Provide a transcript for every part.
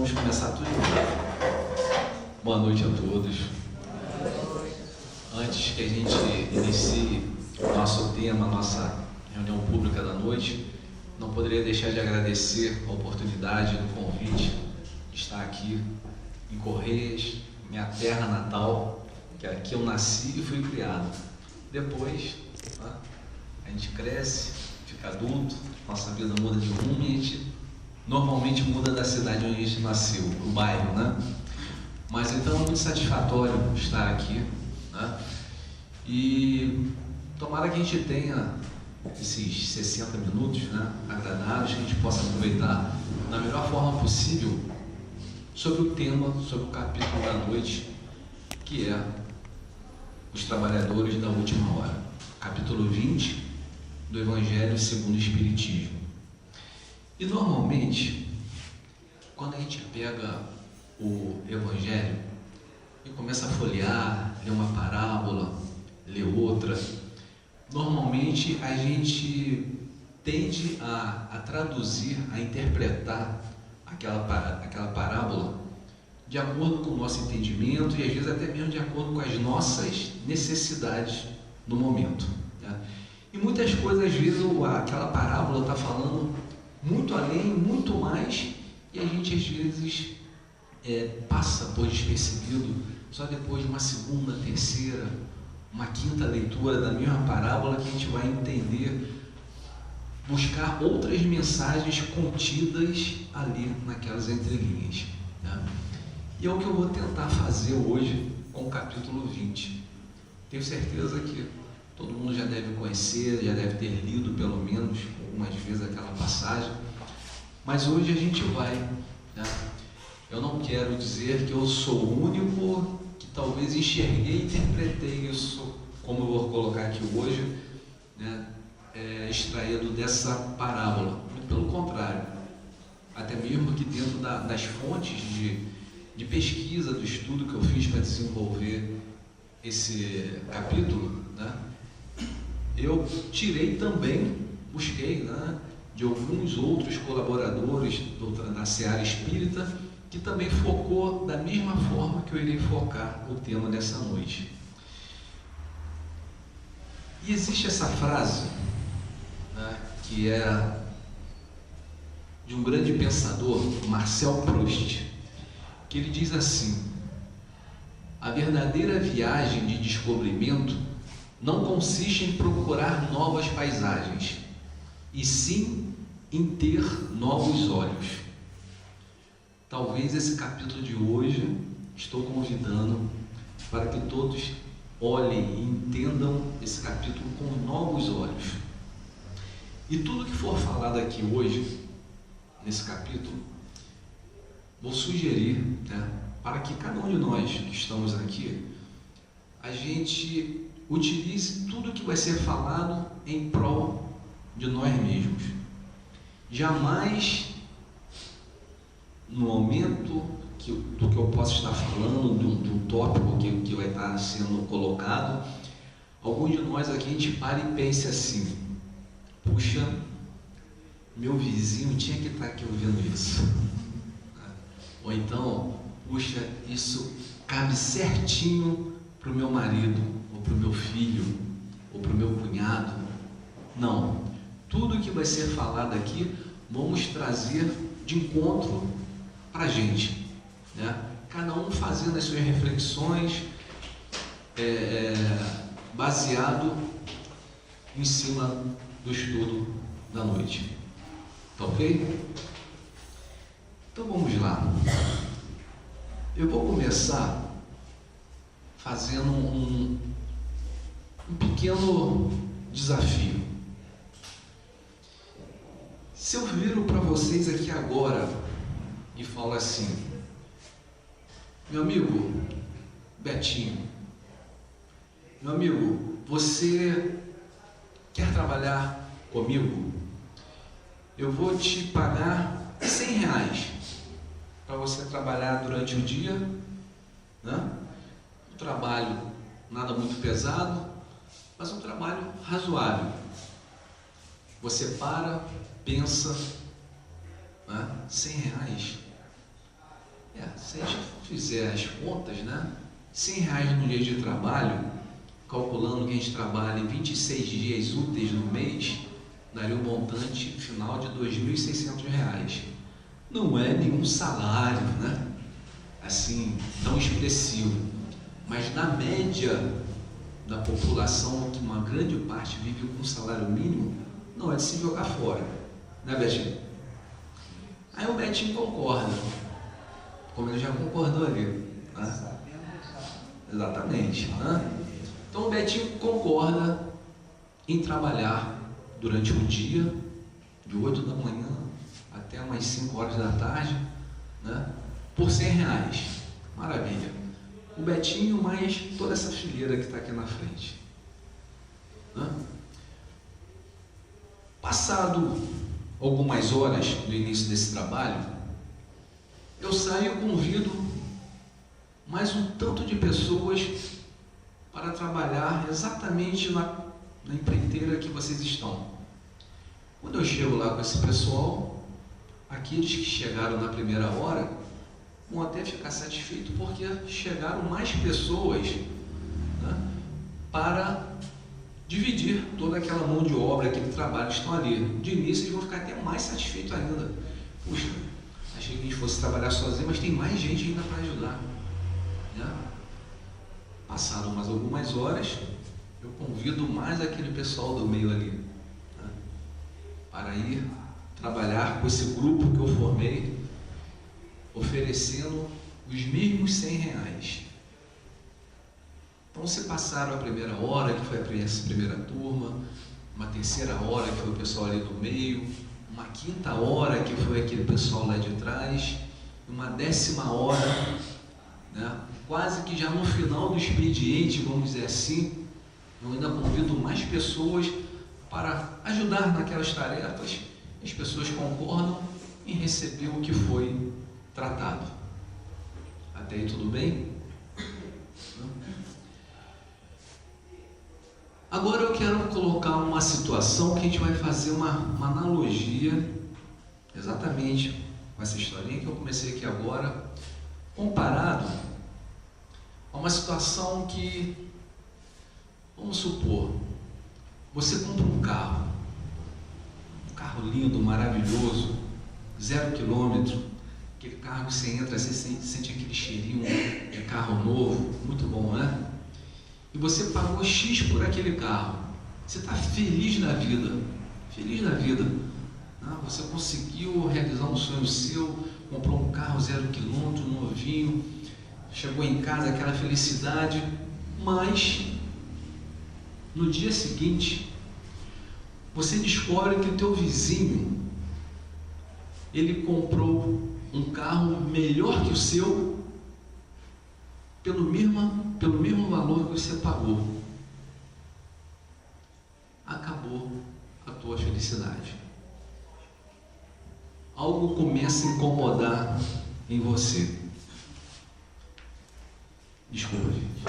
vamos começar tudo de novo. Boa noite a todos. Antes que a gente inicie o nosso tema, a nossa reunião pública da noite, não poderia deixar de agradecer a oportunidade do convite de estar aqui em Correias, minha terra natal, que é aqui eu nasci e fui criado. Depois, a gente cresce, fica adulto, nossa vida muda de rumo e a gente normalmente muda da cidade onde a gente nasceu, o bairro, né? Mas então é muito satisfatório estar aqui, né? E tomara que a gente tenha esses 60 minutos, né, agradáveis, que a gente possa aproveitar da melhor forma possível sobre o tema, sobre o capítulo da noite, que é os trabalhadores da última hora, capítulo 20 do Evangelho segundo o Espiritismo. E normalmente, quando a gente pega o Evangelho e começa a folhear, ler uma parábola, ler outra, normalmente a gente tende a traduzir, a interpretar aquela parábola de acordo com o nosso entendimento e às vezes até mesmo de acordo com as nossas necessidades no momento, né? E muitas coisas, às vezes, aquela parábola está falando muito além, muito mais, e a gente às vezes passa por despercebido só depois de uma segunda, terceira, uma quinta leitura da mesma parábola que a gente vai entender, buscar outras mensagens contidas ali naquelas entrelinhas, né? E é o que eu vou tentar fazer hoje com o capítulo 20. Tenho certeza que todo mundo já deve conhecer, já deve ter lido pelo menos algumas vezes aquela passagem, mas hoje a gente vai, né? Eu não quero dizer que eu sou o único que talvez enxerguei e interpretei isso, como eu vou colocar aqui hoje, né, extraído dessa parábola. Muito pelo contrário, até mesmo que dentro das fontes de pesquisa, do estudo que eu fiz para desenvolver esse capítulo, né, eu tirei também, busquei, né, de alguns outros colaboradores da Seara Espírita, que também focou da mesma forma que eu irei focar o tema dessa noite. E existe essa frase, né, que é de um grande pensador, Marcel Proust, que ele diz assim: a verdadeira viagem de descobrimento não consiste em procurar novas paisagens, e sim em ter novos olhos. Talvez esse capítulo de hoje estou convidando para que todos olhem e entendam esse capítulo com novos olhos. E tudo que for falado aqui hoje, nesse capítulo, vou sugerir, né, para que cada um de nós que estamos aqui, a gente utilize tudo que vai ser falado em prol de nós mesmos. Jamais, no momento do que eu posso estar falando, de um tópico que vai estar sendo colocado, algum de nós aqui a gente para e pense assim: puxa, meu vizinho tinha que estar aqui ouvindo isso. Ou então, puxa, isso cabe certinho para o meu marido, ou para o meu filho, ou para o meu cunhado. Não, tudo que vai ser falado aqui, vamos trazer de encontro para a gente, né? Cada um fazendo as suas reflexões, baseado em cima do estudo da noite. Tá ok? Então vamos lá. Eu vou começar fazendo um pequeno desafio. Se eu viro para vocês aqui agora e falo assim: meu amigo Betinho, meu amigo, você quer trabalhar comigo? Eu vou te pagar R$100 para você trabalhar durante o dia, né? Um trabalho nada muito pesado, mas um trabalho razoável. Você para, pensa, né? R$100. se a gente fizer as contas, né? R$100 no dia de trabalho, calculando que a gente trabalha em 26 dias úteis no mês, daria um montante final de R$2.600. Não é nenhum salário, né? Assim, tão expressivo. Mas na média da população, que uma grande parte vive com salário mínimo, não é de se jogar fora. Né, Betinho? Aí o Betinho concorda, como ele já concordou ali. Né? Exatamente. Né? Então o Betinho concorda em trabalhar durante o dia, de 8 da manhã até umas 5 horas da tarde, né? Por R$100. Maravilha. O Betinho mais toda essa fileira que está aqui na frente. Né? Passado algumas horas do início desse trabalho, eu saio e convido mais um tanto de pessoas para trabalhar exatamente na empreiteira que vocês estão. Quando eu chego lá com esse pessoal, aqueles que chegaram na primeira hora vão até ficar satisfeitos porque chegaram mais pessoas, né, para dividir toda aquela mão de obra, aquele trabalho que estão ali. De início eles vão ficar até mais satisfeitos ainda. Puxa, achei que a gente fosse trabalhar sozinho, mas tem mais gente ainda para ajudar. Né? Passaram mais algumas horas, eu convido mais aquele pessoal do meio ali, né, para ir trabalhar com esse grupo que eu formei, oferecendo os mesmos R$100. Então se passaram a primeira hora, que foi essa primeira turma, uma terceira hora, que foi o pessoal ali do meio, uma quinta hora, que foi aquele pessoal lá de trás, uma 10ª hora, né? Quase que já no final do expediente, vamos dizer assim, eu ainda convido mais pessoas para ajudar naquelas tarefas. As pessoas concordam em receber o que foi tratado. Até aí tudo bem? Agora eu quero colocar uma situação que a gente vai fazer uma analogia exatamente com essa historinha que eu comecei aqui agora, comparado a uma situação que, vamos supor, você compra um carro lindo, maravilhoso, 0 km, aquele carro que você entra, você sente aquele cheirinho de carro novo, muito bom, né? E você pagou X por aquele carro, você está feliz na vida, né? Você conseguiu realizar um sonho seu, comprou um carro 0 km, novinho, chegou em casa, aquela felicidade, mas no dia seguinte você descobre que o teu vizinho, ele comprou um carro melhor que o seu pelo mesmo valor que você pagou. Acabou a tua felicidade. Algo começa a incomodar em você. Desculpa, gente.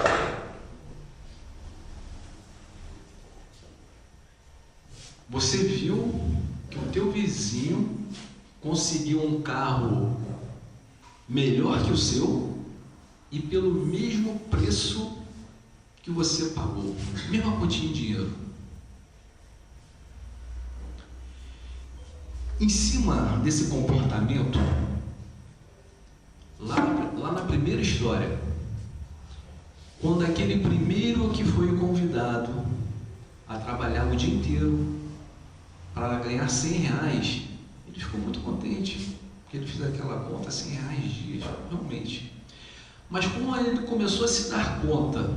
Você viu que o teu vizinho conseguiu um carro melhor que o seu e pelo mesmo preço que você pagou, mesma quantia em dinheiro. Em cima desse comportamento, lá na primeira história, quando aquele primeiro que foi convidado a trabalhar o dia inteiro para ganhar R$100, ele ficou muito contente, porque ele fez aquela conta, R$100 dias, realmente. Mas como ele começou a se dar conta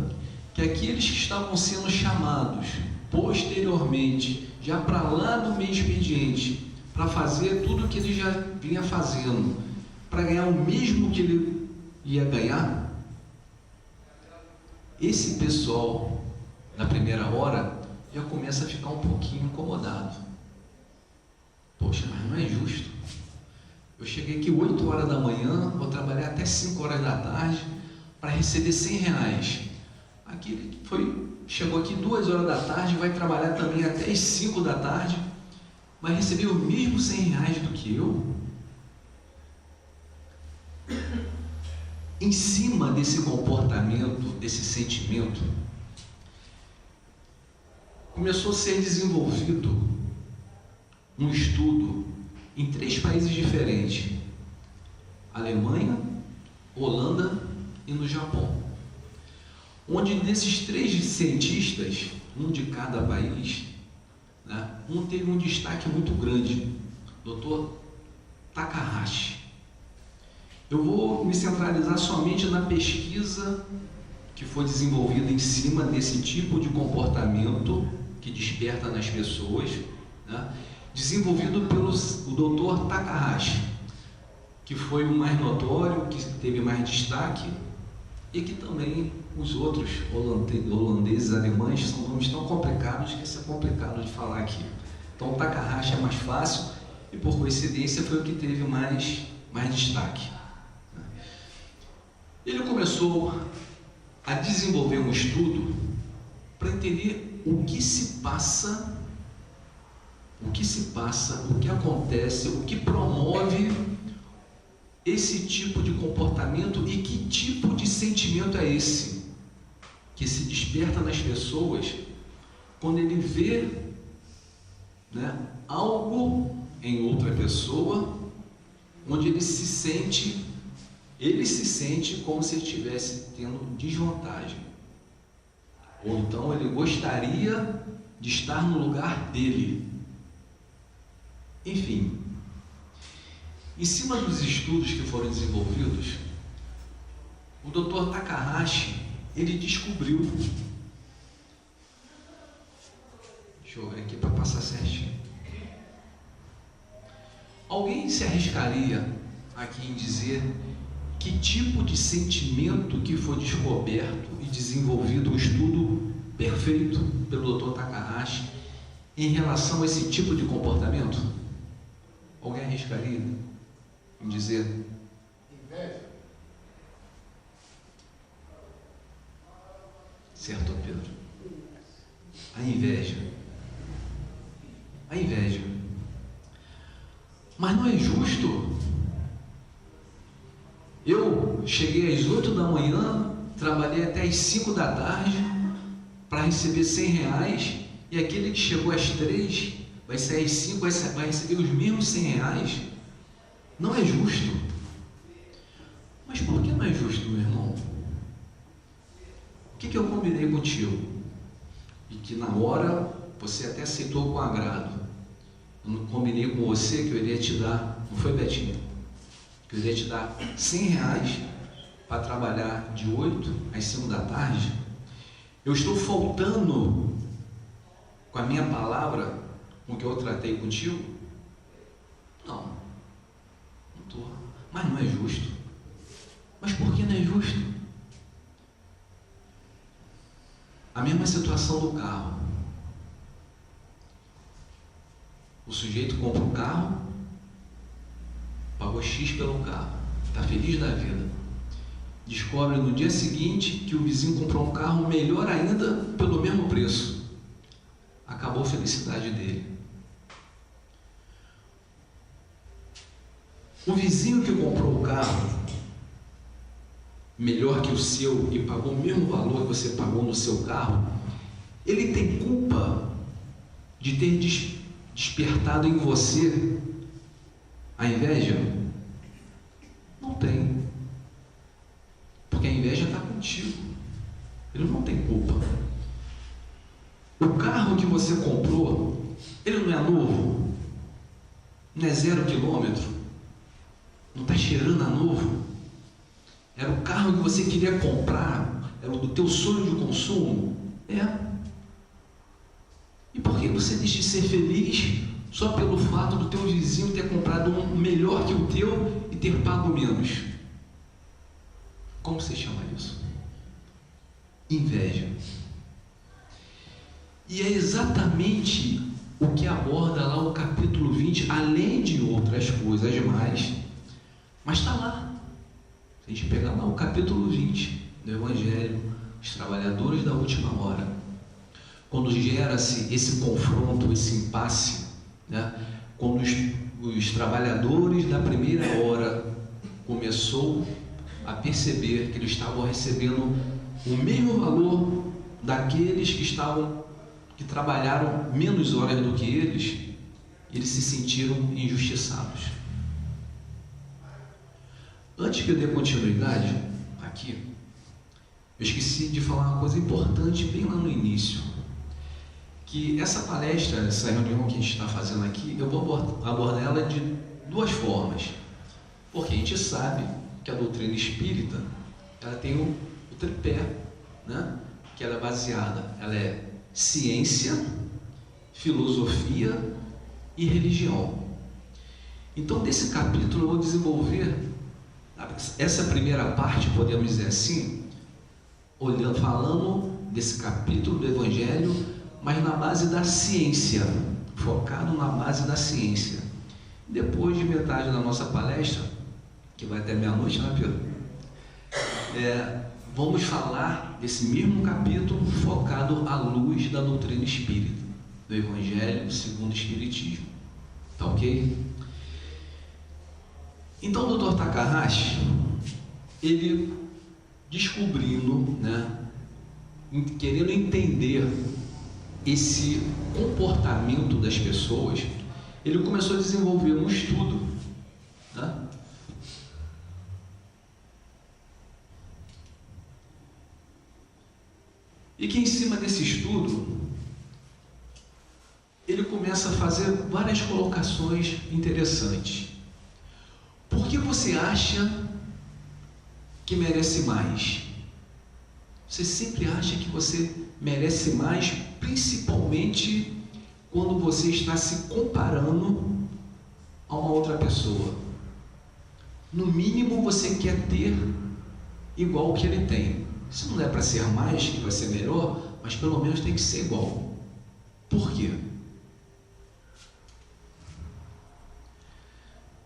que aqueles que estavam sendo chamados posteriormente, já para lá do meio expediente, para fazer tudo o que ele já vinha fazendo, para ganhar o mesmo que ele ia ganhar, esse pessoal, na primeira hora, já começa a ficar um pouquinho incomodado. Poxa, mas não é justo. Eu cheguei aqui 8 horas da manhã, vou trabalhar até 5 horas da tarde para receber R$100. Aquele chegou aqui 2 horas da tarde, vai trabalhar também até as 5 da tarde, vai receber o mesmo R$100 do que eu. Em cima desse comportamento, desse sentimento, começou a ser desenvolvido um estudo em 3 países diferentes: Alemanha, Holanda e no Japão, onde desses 3 cientistas, um de cada país, né, um teve um destaque muito grande, Dr. Takahashi. Eu vou me centralizar somente na pesquisa que foi desenvolvida em cima desse tipo de comportamento que desperta nas pessoas, né, desenvolvido pelo Dr. Takahashi, que foi o mais notório, que teve mais destaque, e que também os outros holandeses, alemães, são nomes tão complicados que isso é complicado de falar aqui. Então o Takahashi é mais fácil e, por coincidência, foi o que teve mais destaque. Ele começou a desenvolver um estudo para entender o que se passa, o que acontece, o que promove esse tipo de comportamento e que tipo de sentimento é esse que se desperta nas pessoas quando ele vê, né, algo em outra pessoa onde ele se sente como se ele estivesse tendo desvantagem, ou então ele gostaria de estar no lugar dele. Enfim, em cima dos estudos que foram desenvolvidos, o Dr. Takahashi, ele descobriu, deixa eu ver aqui para passar certinho, alguém se arriscaria aqui em dizer que tipo de sentimento que foi descoberto e desenvolvido um estudo perfeito pelo Dr. Takahashi em relação a esse tipo de comportamento? Alguém arriscaria em dizer? Inveja. Certo, Pedro? A inveja. A inveja. Mas não é justo. Eu cheguei às 8 da manhã, trabalhei até às 5 da tarde para receber R$100, e aquele que chegou às 3 vai sair às 5, vai receber os mesmos R$100. Não é justo. Mas por que não é justo, meu irmão? O que eu combinei contigo? E que na hora você até aceitou com agrado. Eu não combinei com você que eu iria te dar, não foi, Betinho? Que eu iria te dar R$100 para trabalhar de 8 às 5 da tarde. Eu estou faltando com a minha palavra, com o que eu tratei contigo? Não estou. Mas não é justo. Mas por que não é justo? A mesma situação do carro. O sujeito compra um carro, pagou X pelo carro, está feliz da vida. Descobre no dia seguinte que o vizinho comprou um carro melhor ainda pelo mesmo preço. Acabou a felicidade dele. O vizinho que comprou o carro melhor que o seu e pagou o mesmo valor que você pagou no seu carro, ele tem culpa de ter despertado em você a inveja? Não tem. Porque a inveja está contigo. Ele não tem culpa. O carro que você comprou, ele não é novo? Não é 0 quilômetro? Não está cheirando a novo? Era o carro que você queria comprar? Era o do teu sonho de consumo? É. E por que você deixa de ser feliz só pelo fato do teu vizinho ter comprado um melhor que o teu e ter pago menos? Como você chama isso? Inveja. E é exatamente o que aborda lá o capítulo 20, além de outras coisas mais, mas está lá. Se a gente pegar lá o capítulo 20 do Evangelho, os trabalhadores da última hora, quando gera-se esse confronto, esse impasse, né? Quando os trabalhadores da primeira hora começou a perceber que eles estavam recebendo o mesmo valor daqueles que trabalharam menos horas do que eles se sentiram injustiçados. Antes que eu dê continuidade aqui, eu esqueci de falar uma coisa importante bem lá no início, que essa palestra, essa reunião que a gente está fazendo aqui, eu vou abordar ela de duas formas, porque a gente sabe que a doutrina espírita, ela tem o tripé, né? Que ela é baseada, ela é ciência, filosofia e religião. Então, desse capítulo eu vou desenvolver essa primeira parte, podemos dizer assim, falando desse capítulo do Evangelho, mas na base da ciência, focado na base da ciência. Depois de metade da nossa palestra, que vai até meia-noite, né, Pedro? Vamos falar desse mesmo capítulo focado à luz da doutrina espírita, do Evangelho segundo o Espiritismo. Tá ok? Então o Dr. Takahashi, ele descobrindo, né, querendo entender esse comportamento das pessoas, ele começou a desenvolver um estudo, né? E que em cima desse estudo, ele começa a fazer várias colocações interessantes. Por que você acha que merece mais? Você sempre acha que você merece mais, principalmente quando você está se comparando a uma outra pessoa. No mínimo você quer ter igual o que ele tem. Se não é para ser mais, que vai ser melhor, mas pelo menos tem que ser igual. Por quê?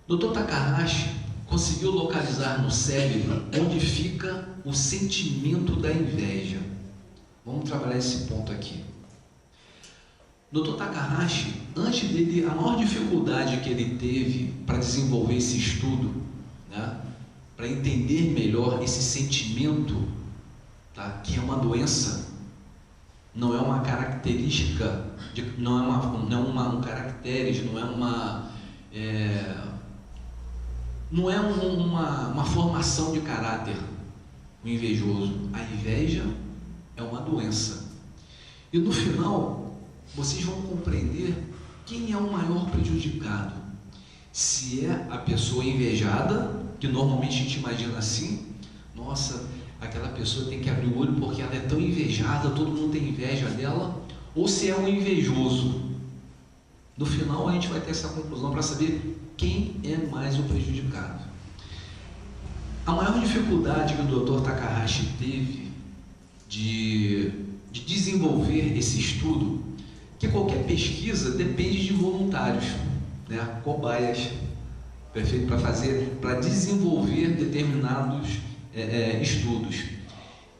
Dr. Takahashi conseguiu localizar no cérebro onde fica o sentimento da inveja. Vamos trabalhar esse ponto aqui. Dr. Takahashi, antes dele, a maior dificuldade que ele teve para desenvolver esse estudo, né, para entender melhor esse sentimento, tá, que é uma doença, não é uma característica, não é um caracteres, não é uma formação de caráter, o invejoso. A inveja é uma doença. E no final, vocês vão compreender quem é o maior prejudicado. Se é a pessoa invejada, que normalmente a gente imagina assim, nossa, aquela pessoa tem que abrir o olho porque ela é tão invejada, todo mundo tem inveja dela, ou se é um invejoso. No final a gente vai ter essa conclusão para saber quem é mais o prejudicado. A maior dificuldade que o Dr. Takahashi teve de desenvolver esse estudo, que qualquer pesquisa depende de voluntários, né, cobaias, perfeito, para desenvolver determinados estudos.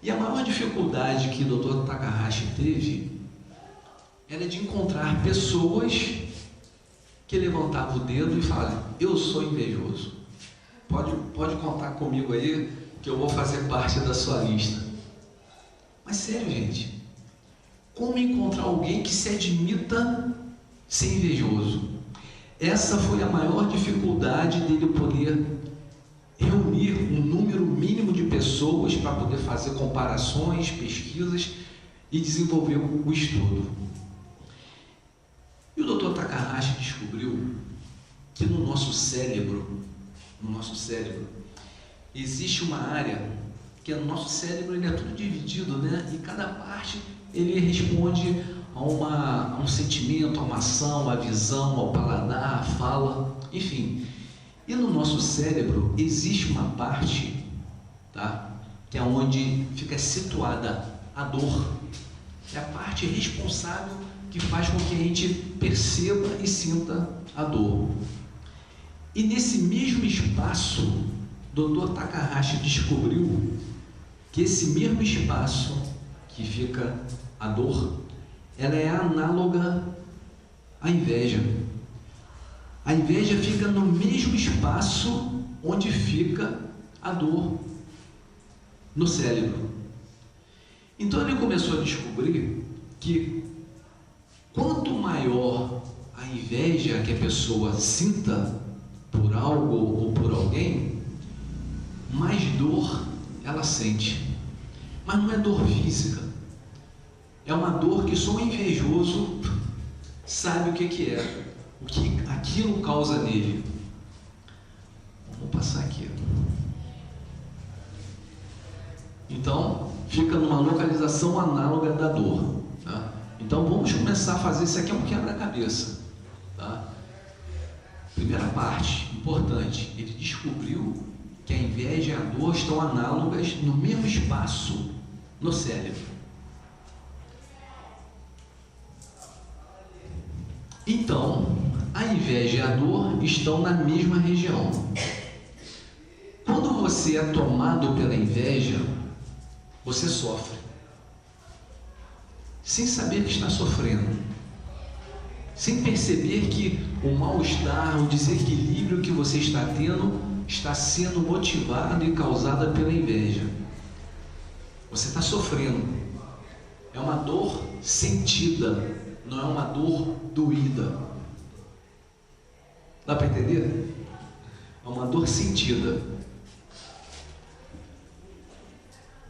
E a maior dificuldade que o Dr. Takahashi teve era de encontrar pessoas que levantavam o dedo e falavam: eu sou invejoso, pode contar comigo aí que eu vou fazer parte da sua lista. Mas sério, gente, como encontrar alguém que se admita ser invejoso? Essa foi a maior dificuldade dele poder reunir um número mínimo de pessoas para poder fazer comparações, pesquisas e desenvolver o estudo. E o Dr. Takahashi descobriu que no nosso cérebro, existe uma área que no nosso cérebro ele é tudo dividido, né? E cada parte ele responde a um sentimento, a uma ação, a visão, ao paladar, à fala, enfim. E no nosso cérebro existe uma parte, tá, que é onde fica situada a dor. É a parte responsável que faz com que a gente perceba e sinta a dor. E nesse mesmo espaço, Dr. Takahashi descobriu que esse mesmo espaço que fica a dor, ela é análoga à inveja. A inveja fica no mesmo espaço onde fica a dor. no cérebro. Então ele começou a descobrir que quanto maior a inveja que a pessoa sinta por algo ou por alguém, mais dor ela sente. Mas não é dor física, é uma dor que só o invejoso sabe o que é, o que aquilo causa nele. Vamos passar aqui. Então, fica numa localização análoga da dor. Tá? Então, vamos começar a fazer. Isso aqui é um quebra-cabeça. Tá? Primeira parte, importante. Ele descobriu que a inveja e a dor estão análogas no mesmo espaço no cérebro. Então, a inveja e a dor estão na mesma região. Quando você é tomado pela inveja, você sofre, sem saber que está sofrendo, sem perceber que o mal-estar, o desequilíbrio que você está tendo, está sendo motivado e causado pela inveja. Você está sofrendo. É uma dor sentida, não é uma dor doída. Dá para entender? É uma dor sentida.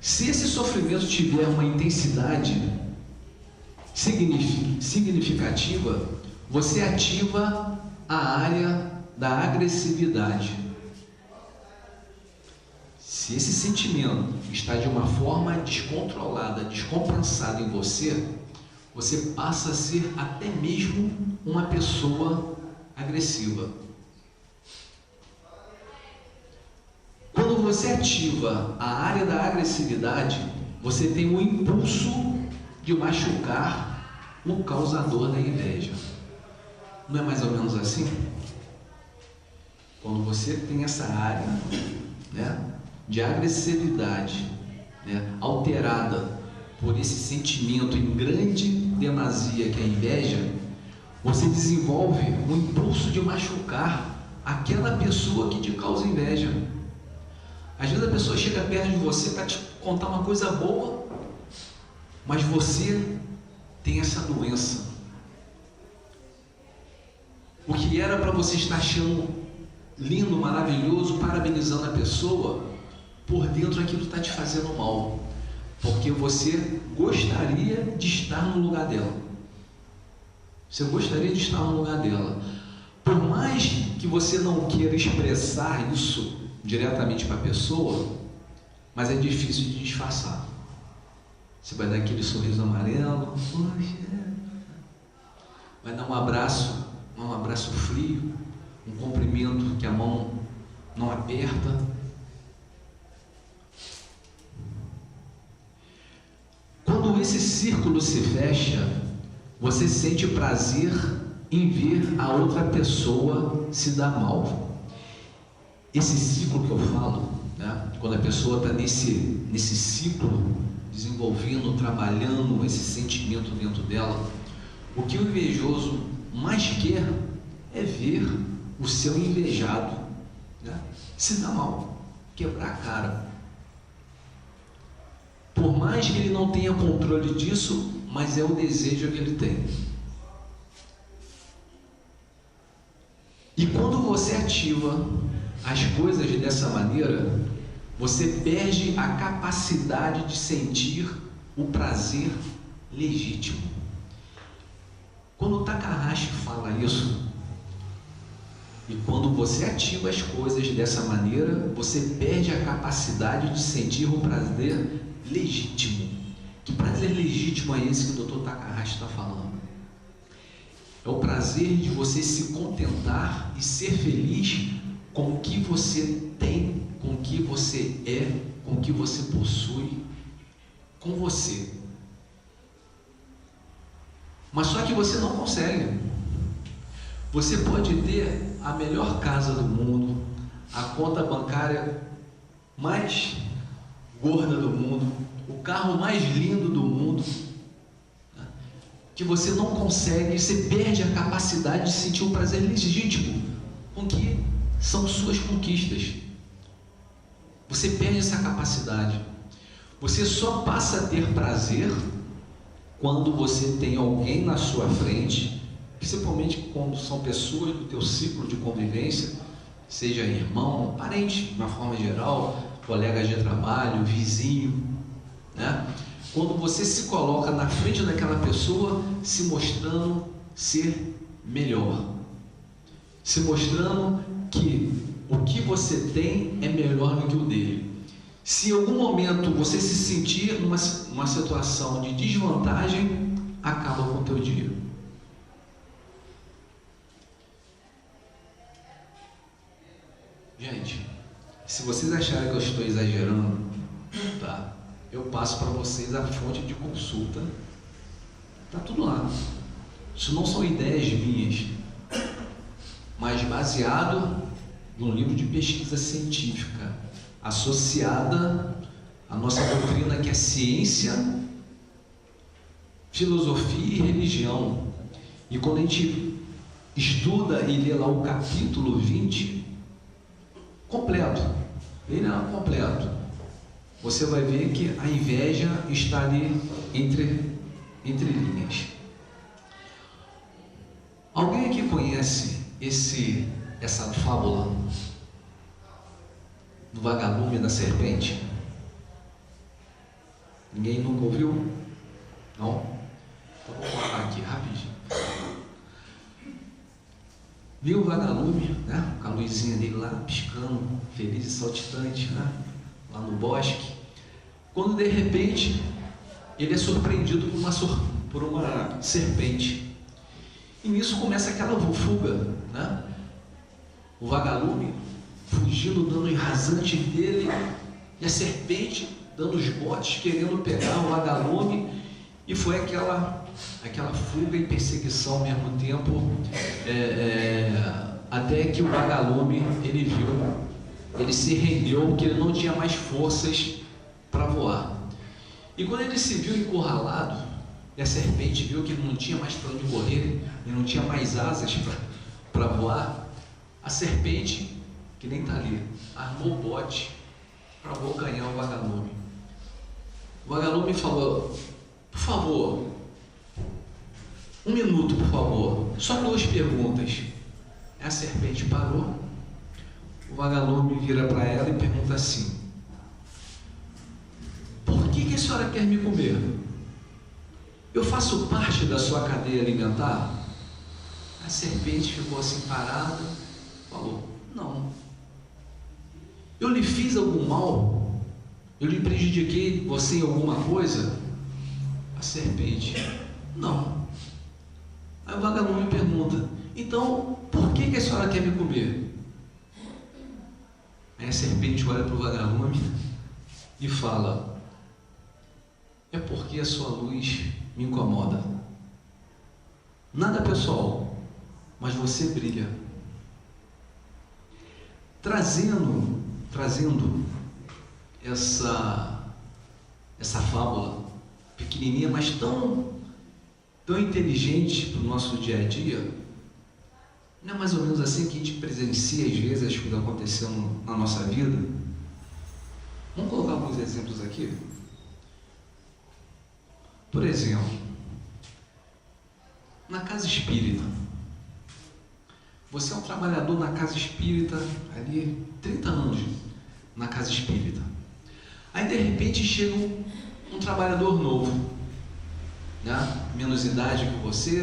Se esse sofrimento tiver uma intensidade significativa, você ativa a área da agressividade. Se esse sentimento está de uma forma descontrolada, descompensada em você, você passa a ser até mesmo uma pessoa agressiva. Quando você ativa a área da agressividade, você tem o impulso de machucar o causador da inveja. Não é mais ou menos assim? Quando você tem essa área, né, de agressividade, né, alterada por esse sentimento em grande demasia que é a inveja, você desenvolve o impulso de machucar aquela pessoa que te causa inveja. Às vezes a pessoa chega perto de você para te contar uma coisa boa, mas você tem essa doença. O que era para você estar achando lindo, maravilhoso, parabenizando a pessoa, por dentro aquilo está te fazendo mal, porque você gostaria de estar no lugar dela. Você gostaria de estar no lugar dela. Por mais que você não queira expressar isso diretamente para a pessoa, mas é difícil de disfarçar. Você vai dar aquele sorriso amarelo, vai dar um abraço frio, um cumprimento que a mão não aperta. Quando esse círculo se fecha, você sente prazer em ver a outra pessoa se dar mal. Esse ciclo que eu falo, né, quando a pessoa está nesse ciclo, desenvolvendo, trabalhando esse sentimento dentro dela, o que o invejoso mais quer é ver o seu invejado, né, se dar mal, quebrar a cara. Por mais que ele não tenha controle disso, mas é o desejo que ele tem. E quando você ativa as coisas dessa maneira, você perde a capacidade de sentir o prazer legítimo. Quando o Takahashi fala isso, e quando você ativa as coisas dessa maneira, você perde a capacidade de sentir o prazer legítimo. Que prazer legítimo é esse que o Dr. Takahashi está falando? É o prazer de você se contentar e ser feliz com o que você tem, com o que você é, com o que você possui, com você. Mas só que você não consegue. Você pode ter a melhor casa do mundo, a conta bancária mais gorda do mundo, o carro mais lindo do mundo, que você não consegue, você perde a capacidade de sentir o prazer legítimo com que são suas conquistas. Você perde essa capacidade. Você só passa a ter prazer quando você tem alguém na sua frente, principalmente quando são pessoas do teu ciclo de convivência, seja irmão, parente, de uma forma geral, colega de trabalho, vizinho, né? Quando você se coloca na frente daquela pessoa, se mostrando ser melhor, se mostrando que o que você tem é melhor do que o dele. Se em algum momento você se sentir numa situação de desvantagem, acaba com o teu dia. Gente, se vocês acharem que eu estou exagerando, tá? Eu passo para vocês a fonte de consulta. Tá tudo lá. Isso não são ideias minhas, mas baseado num livro de pesquisa científica, associada à nossa doutrina, que é ciência, filosofia e religião. E quando a gente estuda e lê lá o capítulo 20, completo, ele é completo, você vai ver que a inveja está ali entre linhas. Alguém aqui conhece essa fábula do vagalume e da serpente? Ninguém nunca ouviu? Não? Então vou falar aqui rapidinho. Viu o vagalume, né? Com a luzinha dele lá piscando, feliz e saltitante, né? Lá no bosque. Quando de repente ele é surpreendido por uma serpente. E nisso começa aquela fuga, né? O vagalume fugindo, dando em rasante dele, e a serpente dando os botes, querendo pegar o vagalume, e foi aquela fuga e perseguição ao mesmo tempo, até que o vagalume, ele se rendeu, porque ele não tinha mais forças para voar. E quando ele se viu encurralado, e a serpente viu que ele não tinha mais para onde correr, e não tinha mais asas para voar, a serpente, que nem está ali, armou o bote para abocanhar o vagalume. O vagalume falou: por favor, 1 minuto, por favor, só 2 perguntas. A serpente parou, o vagalume vira para ela e pergunta assim: por que a senhora quer me comer? Eu faço parte da sua cadeia alimentar? A serpente ficou assim parada, falou: não. Eu lhe fiz algum mal? Eu lhe prejudiquei você em alguma coisa? A serpente: não. Aí o vagalume pergunta: então, por que a senhora quer me comer? Aí a serpente olha para o vagalume e fala: é porque a sua luz me incomoda. Nada pessoal, mas você brilha. Trazendo essa fábula pequenininha, mas tão inteligente para o nosso dia a dia. Não é mais ou menos assim que a gente presencia às vezes as coisas acontecendo na nossa vida? Vamos colocar alguns exemplos aqui. Por exemplo, na casa espírita. Você é um trabalhador na casa espírita, ali 30 anos na casa espírita. Aí de repente chega um trabalhador novo, né? Menos idade que você,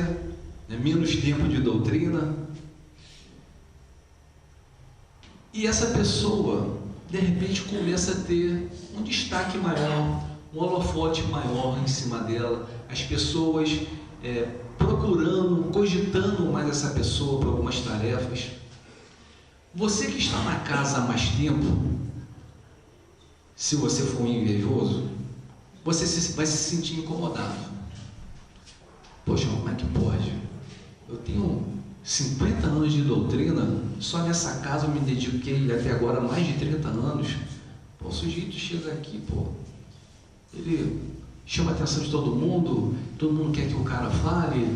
né? Menos tempo de doutrina. E essa pessoa, de repente, começa a ter um destaque maior, um holofote maior em cima dela, as pessoas procurando, cogitando mais essa pessoa para algumas tarefas. Você que está na casa há mais tempo, se você for um invejoso, você vai se sentir incomodado. Poxa, como é que pode? Eu tenho 50 anos de doutrina, só nessa casa eu me dediquei até agora mais de 30 anos. Pô, o sujeito chega aqui, ele chama a atenção de todo mundo quer que o cara fale,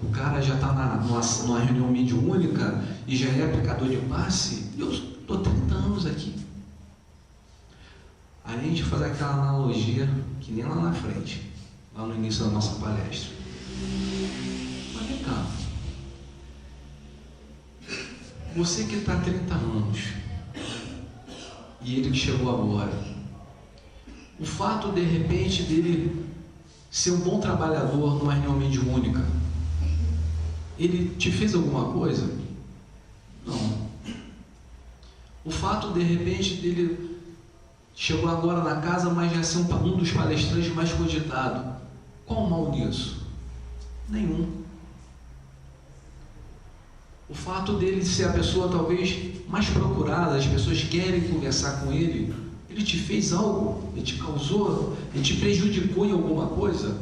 o cara já está numa reunião mediúnica e já é aplicador de passe, e eu estou 30 anos aqui. Aí a gente fazer aquela analogia que nem lá na frente, lá no início da nossa palestra. Mas vem cá, você que está há 30 anos e ele que chegou agora, o fato de repente dele ser um bom trabalhador numa reunião mediúnica, ele te fez alguma coisa? Não. O fato de repente dele chegou agora na casa, mas já ser um dos palestrantes mais cogitados, qual o mal nisso? Nenhum. O fato dele ser a pessoa talvez mais procurada, as pessoas querem conversar com ele, ele te fez algo? Ele te causou? Ele te prejudicou em alguma coisa?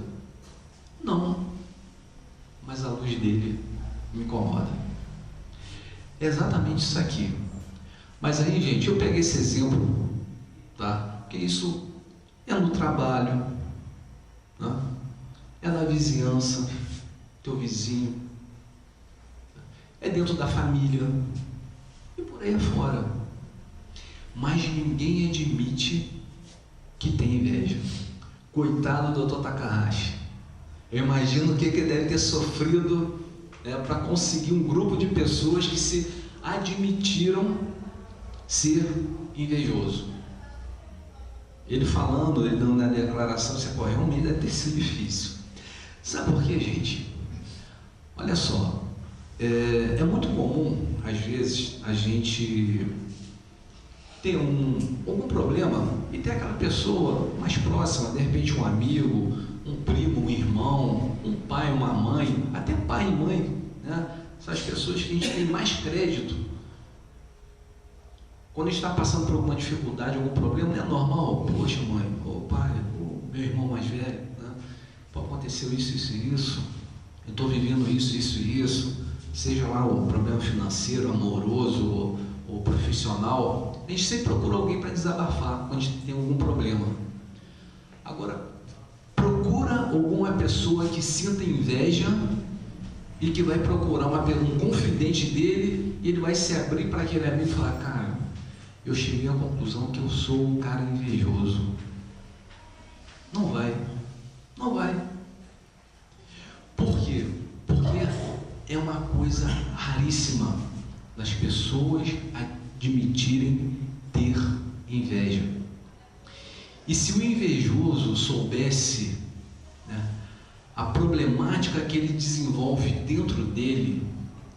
Não. Mas a luz dele me incomoda. É exatamente isso aqui. Mas aí, gente, eu peguei esse exemplo, tá? Porque isso é no trabalho, né? É na vizinhança, teu vizinho, é dentro da família e por aí afora. Mas ninguém admite que tem inveja. Coitado do Dr. Takahashi. Eu imagino o que ele deve ter sofrido, né, para conseguir um grupo de pessoas que se admitiram ser invejoso. Ele falando, ele dando a declaração, você pô, realmente deve ter sido difícil. Sabe por quê, gente? Olha só, é muito comum, às vezes, a gente ter algum problema e ter aquela pessoa mais próxima, de repente um amigo, um primo, um irmão, um pai, uma mãe, até pai e mãe, né? São as pessoas que a gente tem mais crédito. Quando a gente está passando por alguma dificuldade, algum problema, não é normal, poxa mãe, ô pai, ô meu irmão mais velho, né? Pô, aconteceu isso, isso e isso, eu estou vivendo isso, isso e isso, seja lá o problema financeiro, amoroso ou profissional, a gente sempre procura alguém para desabafar quando a gente tem algum problema. Agora, procura alguma pessoa que sinta inveja e que vai procurar um confidente dele e ele vai se abrir para aquele amigo e falar, cara, eu cheguei à conclusão que eu sou um cara invejoso. Não vai. Não vai. Por quê? Porque é uma coisa raríssima das pessoas admitirem ter inveja. E se o invejoso soubesse, né, a problemática que ele desenvolve dentro dele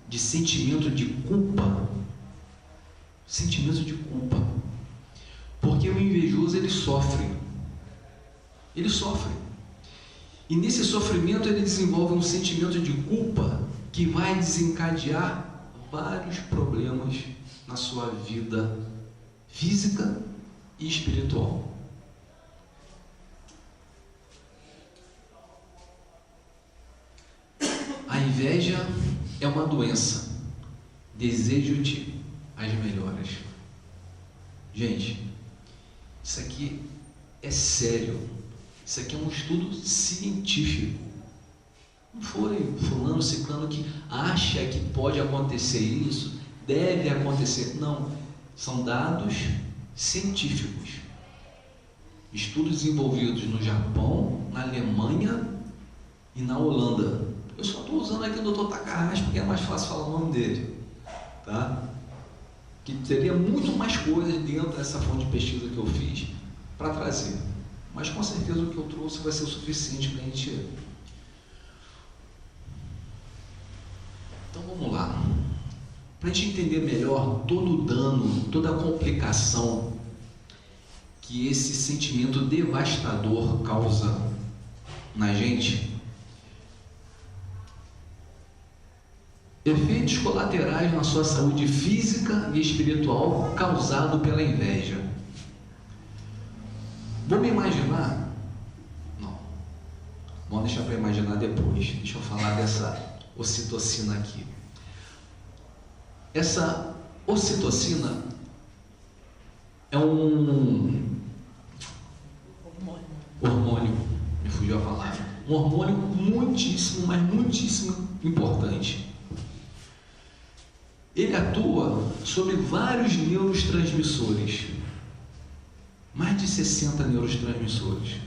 de sentimento de culpa, porque o invejoso ele sofre, e nesse sofrimento ele desenvolve um sentimento de culpa que vai desencadear vários problemas na sua vida física e espiritual. A inveja é uma doença. Desejo-te as melhoras. Gente, isso aqui é sério. Isso aqui é um estudo científico. Não foi fulano, ciclano que acha que pode acontecer isso, deve acontecer. Não, são dados científicos. Estudos desenvolvidos no Japão, na Alemanha e na Holanda. Eu só estou usando aqui o Dr. Takahashi porque é mais fácil falar o nome dele, tá? Que teria muito mais coisas dentro dessa fonte de pesquisa que eu fiz para trazer, mas com certeza o que eu trouxe vai ser o suficiente para a gente. Então vamos lá, para a gente entender melhor todo o dano, toda a complicação que esse sentimento devastador causa na gente. Efeitos colaterais na sua saúde física e espiritual causado pela inveja. Vamos imaginar? Não. Vamos deixar para imaginar depois. Deixa eu falar dessa ocitocina aqui. Essa ocitocina é um hormônio, me fugiu a palavra. Um hormônio muitíssimo, mas muitíssimo importante. Ele atua sobre vários neurotransmissores. mais de 60 neurotransmissores.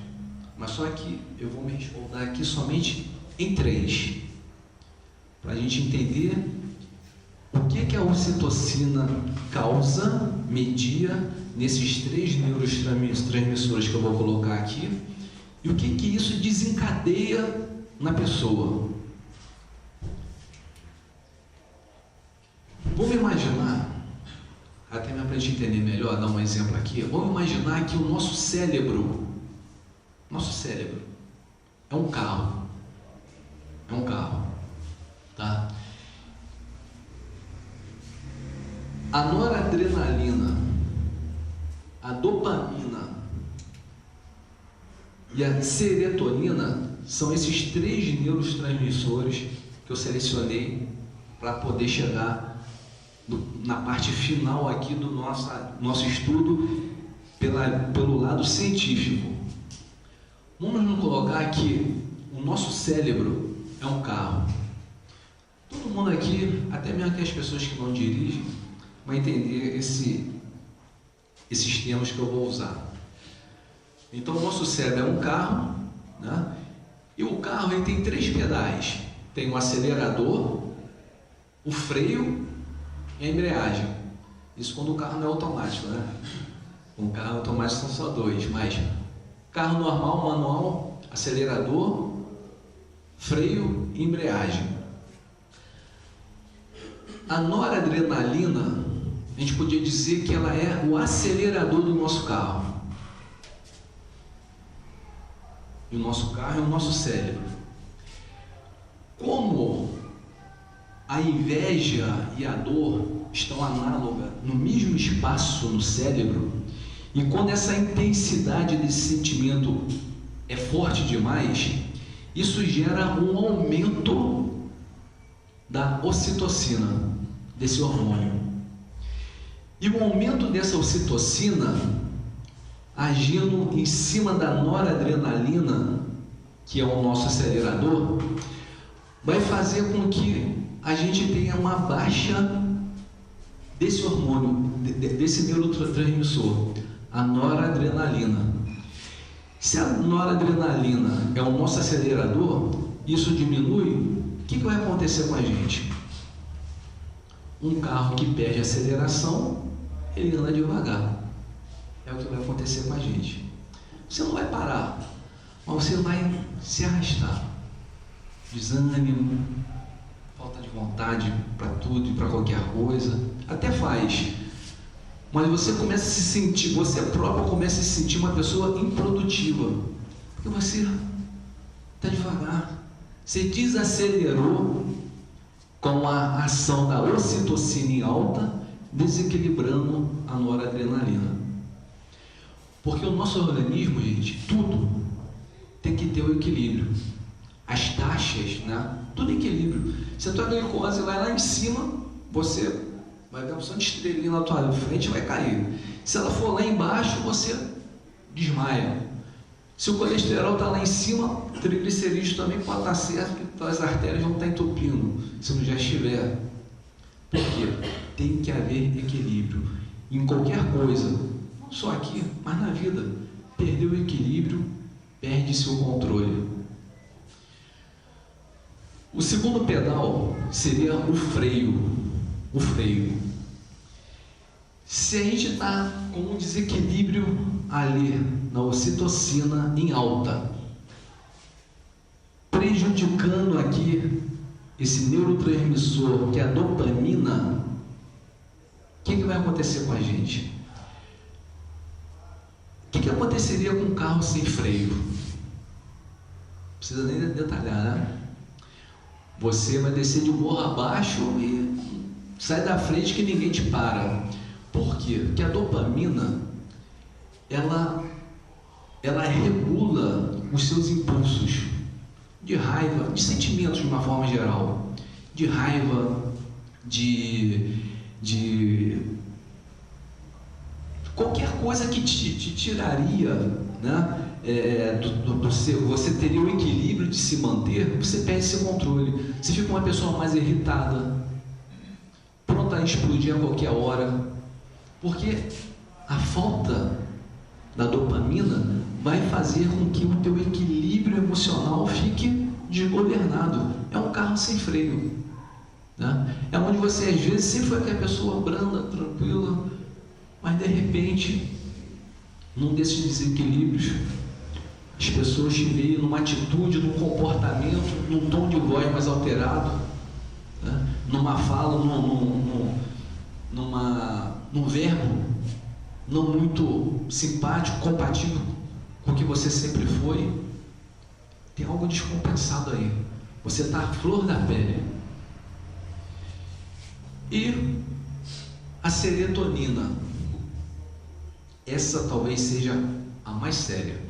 Mas só que eu vou me respaldar aqui somente em 3, para a gente entender o que a ocitocina causa, media nesses 3 neurotransmissores que eu vou colocar aqui, e o que isso desencadeia na pessoa. Vamos imaginar, até para a gente entender melhor, dar um exemplo aqui, vamos imaginar que o nosso cérebro é um carro, tá? A noradrenalina, a dopamina e a serotonina são esses 3 neurotransmissores que eu selecionei para poder chegar na parte final aqui do nosso estudo pelo lado científico. Vamos nos colocar que o nosso cérebro é um carro. Todo mundo aqui, até mesmo que as pessoas que não dirigem, vai entender esses termos que eu vou usar. Então, o nosso cérebro é um carro, né? E o carro ele tem 3 pedais. Tem o acelerador, o freio e a embreagem. Isso quando o carro não é automático, né? O carro automático são só 2, mas carro normal, manual, acelerador, freio e embreagem. A noradrenalina, a gente podia dizer que ela é o acelerador do nosso carro. E o nosso carro é o nosso cérebro. Como a inveja e a dor estão análogas no mesmo espaço no cérebro, e quando essa intensidade desse sentimento é forte demais, isso gera um aumento da ocitocina, desse hormônio. E o aumento dessa ocitocina, agindo em cima da noradrenalina, que é o nosso acelerador, vai fazer com que a gente tenha uma baixa desse hormônio, desse neurotransmissor, a noradrenalina. Se a noradrenalina é o nosso acelerador, isso diminui, o que vai acontecer com a gente? Um carro que perde aceleração, ele anda devagar. É o que vai acontecer com a gente. Você não vai parar, mas você vai se arrastar. Desânimo, falta de vontade para tudo e para qualquer coisa. Até faz, mas você começa a se sentir, você próprio começa a se sentir uma pessoa improdutiva, porque você está devagar. Você desacelerou com a ação da ocitocina em alta, desequilibrando a noradrenalina. Porque o nosso organismo, gente, tudo tem que ter o equilíbrio. As taxas, né? Tudo em equilíbrio. Se a tua glicose vai lá em cima, você vai ver uma opção de estrelinha na tua frente e vai cair. Se ela for lá embaixo, você desmaia. Se o colesterol está lá em cima, o triglicerídeos também pode estar certo, que as artérias vão estar entupindo, se não já estiver. Por quê? Tem que haver equilíbrio. Em qualquer coisa, não só aqui, mas na vida. Perder o equilíbrio, perde-se o controle. O segundo pedal seria o freio. O freio. Se a gente está com um desequilíbrio ali na ocitocina em alta, prejudicando aqui esse neurotransmissor que é a dopamina, o que vai acontecer com a gente? O que aconteceria com um carro sem freio? Não precisa nem detalhar, né? Você vai descer de morro abaixo e sai da frente que ninguém te para. Por quê? Porque a dopamina, ela regula os seus impulsos de raiva, de sentimentos de uma forma geral, de raiva, de qualquer coisa que te tiraria, né? Você teria o equilíbrio de se manter, você perde esse controle. Você fica uma pessoa mais irritada, pronta a explodir a qualquer hora, porque a falta da dopamina, vai fazer com que o teu equilíbrio emocional fique desgovernado. É um carro sem freio, né? É onde você às vezes sempre foi aquela pessoa branda, tranquila, mas de repente, num desses desequilíbrios, as pessoas te veem numa atitude, num comportamento, num tom de voz mais alterado, né? Numa fala, num verbo não muito simpático, compatível com o que você sempre foi. Tem algo descompensado aí. Você está à flor da pele. E a serotonina, essa talvez seja a mais séria.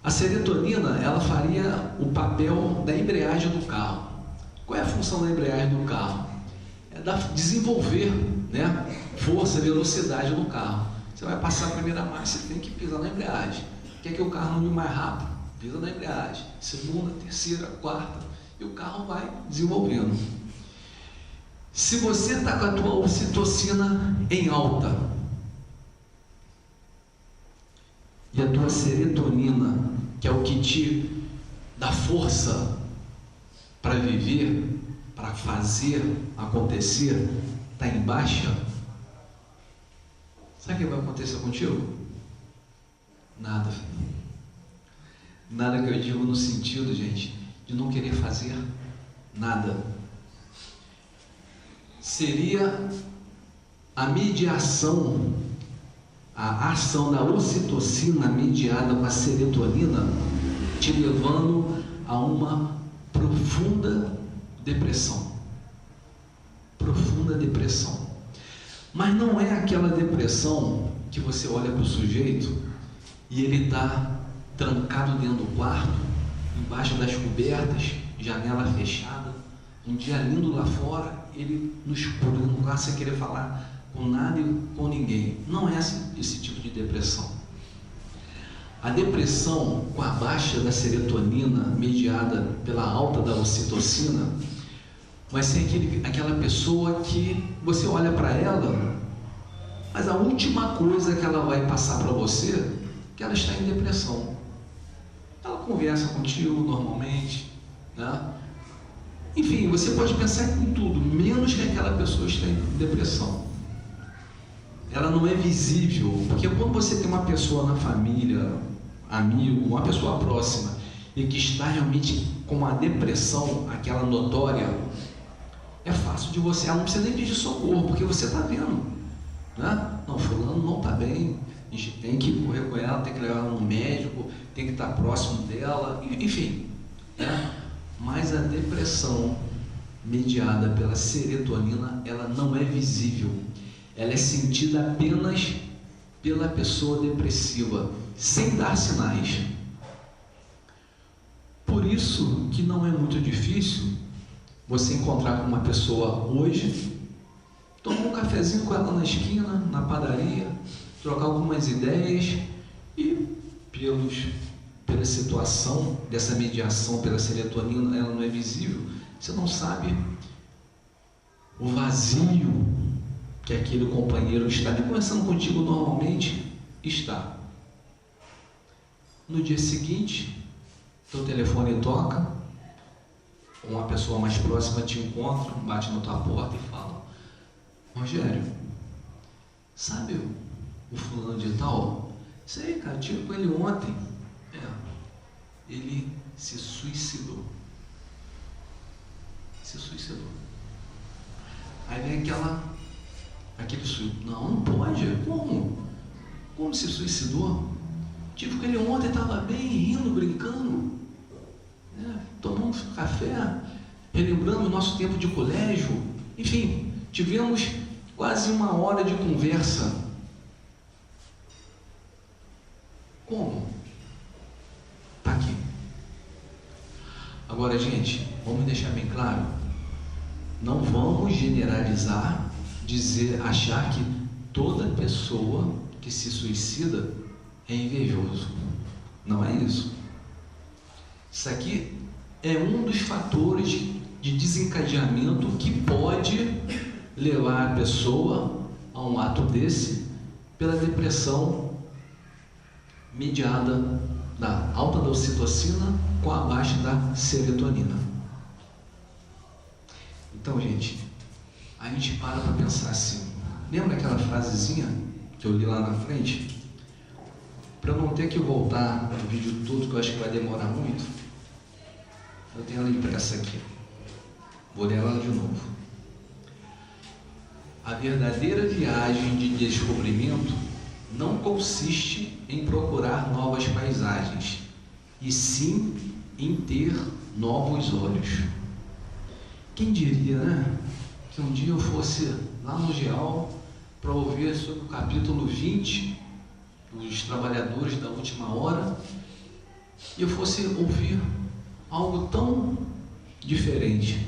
A serotonina, ela faria o papel da embreagem do carro. Qual é a função da embreagem do carro? É desenvolver, né, força, velocidade no carro. Você vai passar a primeira marcha, você tem que pisar na embreagem. Quer que o carro ande mais rápido? Pisa na embreagem. Segunda, terceira, quarta, e o carro vai desenvolvendo. Se você está com a tua ocitocina em alta e a tua serotonina, que é o que te dá força para viver, para fazer acontecer, está em baixa, sabe o que vai acontecer contigo? Nada. Nada que eu digo no sentido, gente, de não querer fazer nada. Seria a mediação, a ação da ocitocina mediada com a serotonina te levando a uma profunda depressão. Profunda depressão. Mas não é aquela depressão que você olha para o sujeito e ele está trancado dentro do quarto, embaixo das cobertas, janela fechada, um dia lindo lá fora, ele no escuro, no quarto, sem querer falar com nada e com ninguém. Não é esse tipo de depressão. A depressão com a baixa da serotonina, mediada pela alta da ocitocina, vai ser aquela pessoa que você olha para ela, mas a última coisa que ela vai passar para você é que ela está em depressão. Ela conversa contigo normalmente, né? Enfim, você pode pensar em tudo, menos que aquela pessoa está em depressão. Ela não é visível, porque quando você tem uma pessoa na família, amigo, uma pessoa próxima, e que está realmente com uma depressão, aquela notória, é fácil de você, ela não precisa nem pedir socorro, porque você está vendo, né? Não, fulano não está bem, a gente tem que correr com ela, tem que levar ela no médico, tem que estar próximo dela, enfim, né? Mas a depressão mediada pela serotonina, ela não é visível, ela é sentida apenas pela pessoa depressiva, sem dar sinais. Por isso que não é muito difícil você encontrar com uma pessoa hoje, tomar um cafezinho com ela na esquina, na padaria, trocar algumas ideias e pela situação dessa mediação pela serotonina, ela não é visível, você não sabe o vazio que aquele companheiro está ali conversando contigo normalmente está. No dia seguinte, teu telefone toca, uma pessoa mais próxima te encontra, bate na tua porta e fala: Rogério, sabe o fulano de tal? Sei, cara, tive com ele ontem. Ele se suicidou. Se suicidou. Aí vem aquele suicídio. Não pode. Como? Como se suicidou? Tive com ele ontem, estava bem, rindo, brincando, né? Tomamos café, relembrando o nosso tempo de colégio. Enfim, tivemos quase 1 hora de conversa. Como? Está aqui. Agora, gente, vamos deixar bem claro, não vamos generalizar, achar que toda pessoa que se suicida é invejoso. Não é isso. Isso aqui é um dos fatores de desencadeamento que pode levar a pessoa a um ato desse pela depressão mediada da alta da ocitocina com a baixa da serotonina. Então, gente, a gente para pensar assim. Lembra aquela frasezinha que eu li lá na frente? Para eu não ter que voltar no vídeo todo, que eu acho que vai demorar muito, eu tenho ela impressa aqui. Vou ler ela de novo. A verdadeira viagem de descobrimento não consiste em procurar novas paisagens, e sim em ter novos olhos. Quem diria, né? Que um dia eu fosse lá no GEAL para ouvir sobre o capítulo 20 dos trabalhadores da última hora, e eu fosse ouvir algo tão diferente.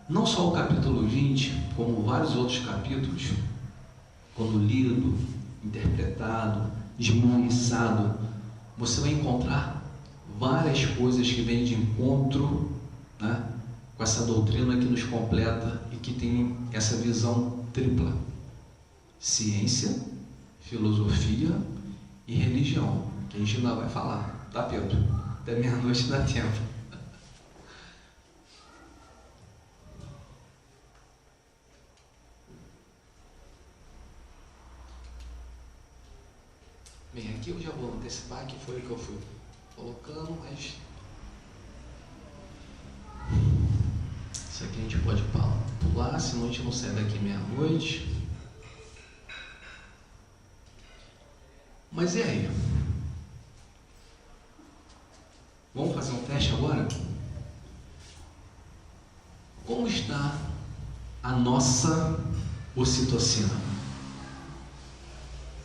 Não só o capítulo 20, como vários outros capítulos, quando lido, interpretado, esmiuçado, você vai encontrar várias coisas que vêm de encontro, né, com essa doutrina que nos completa e que tem essa visão tripla: ciência, filosofia e religião, que a gente ainda vai falar, tá, Pedro? Até meia-noite dá tempo. Bem, aqui eu já vou antecipar que foi o que eu fui colocando, mas isso aqui a gente pode pular, senão a gente não sai daqui meia-noite. Mas e aí? Vamos fazer um teste agora? Como está a nossa ocitocina?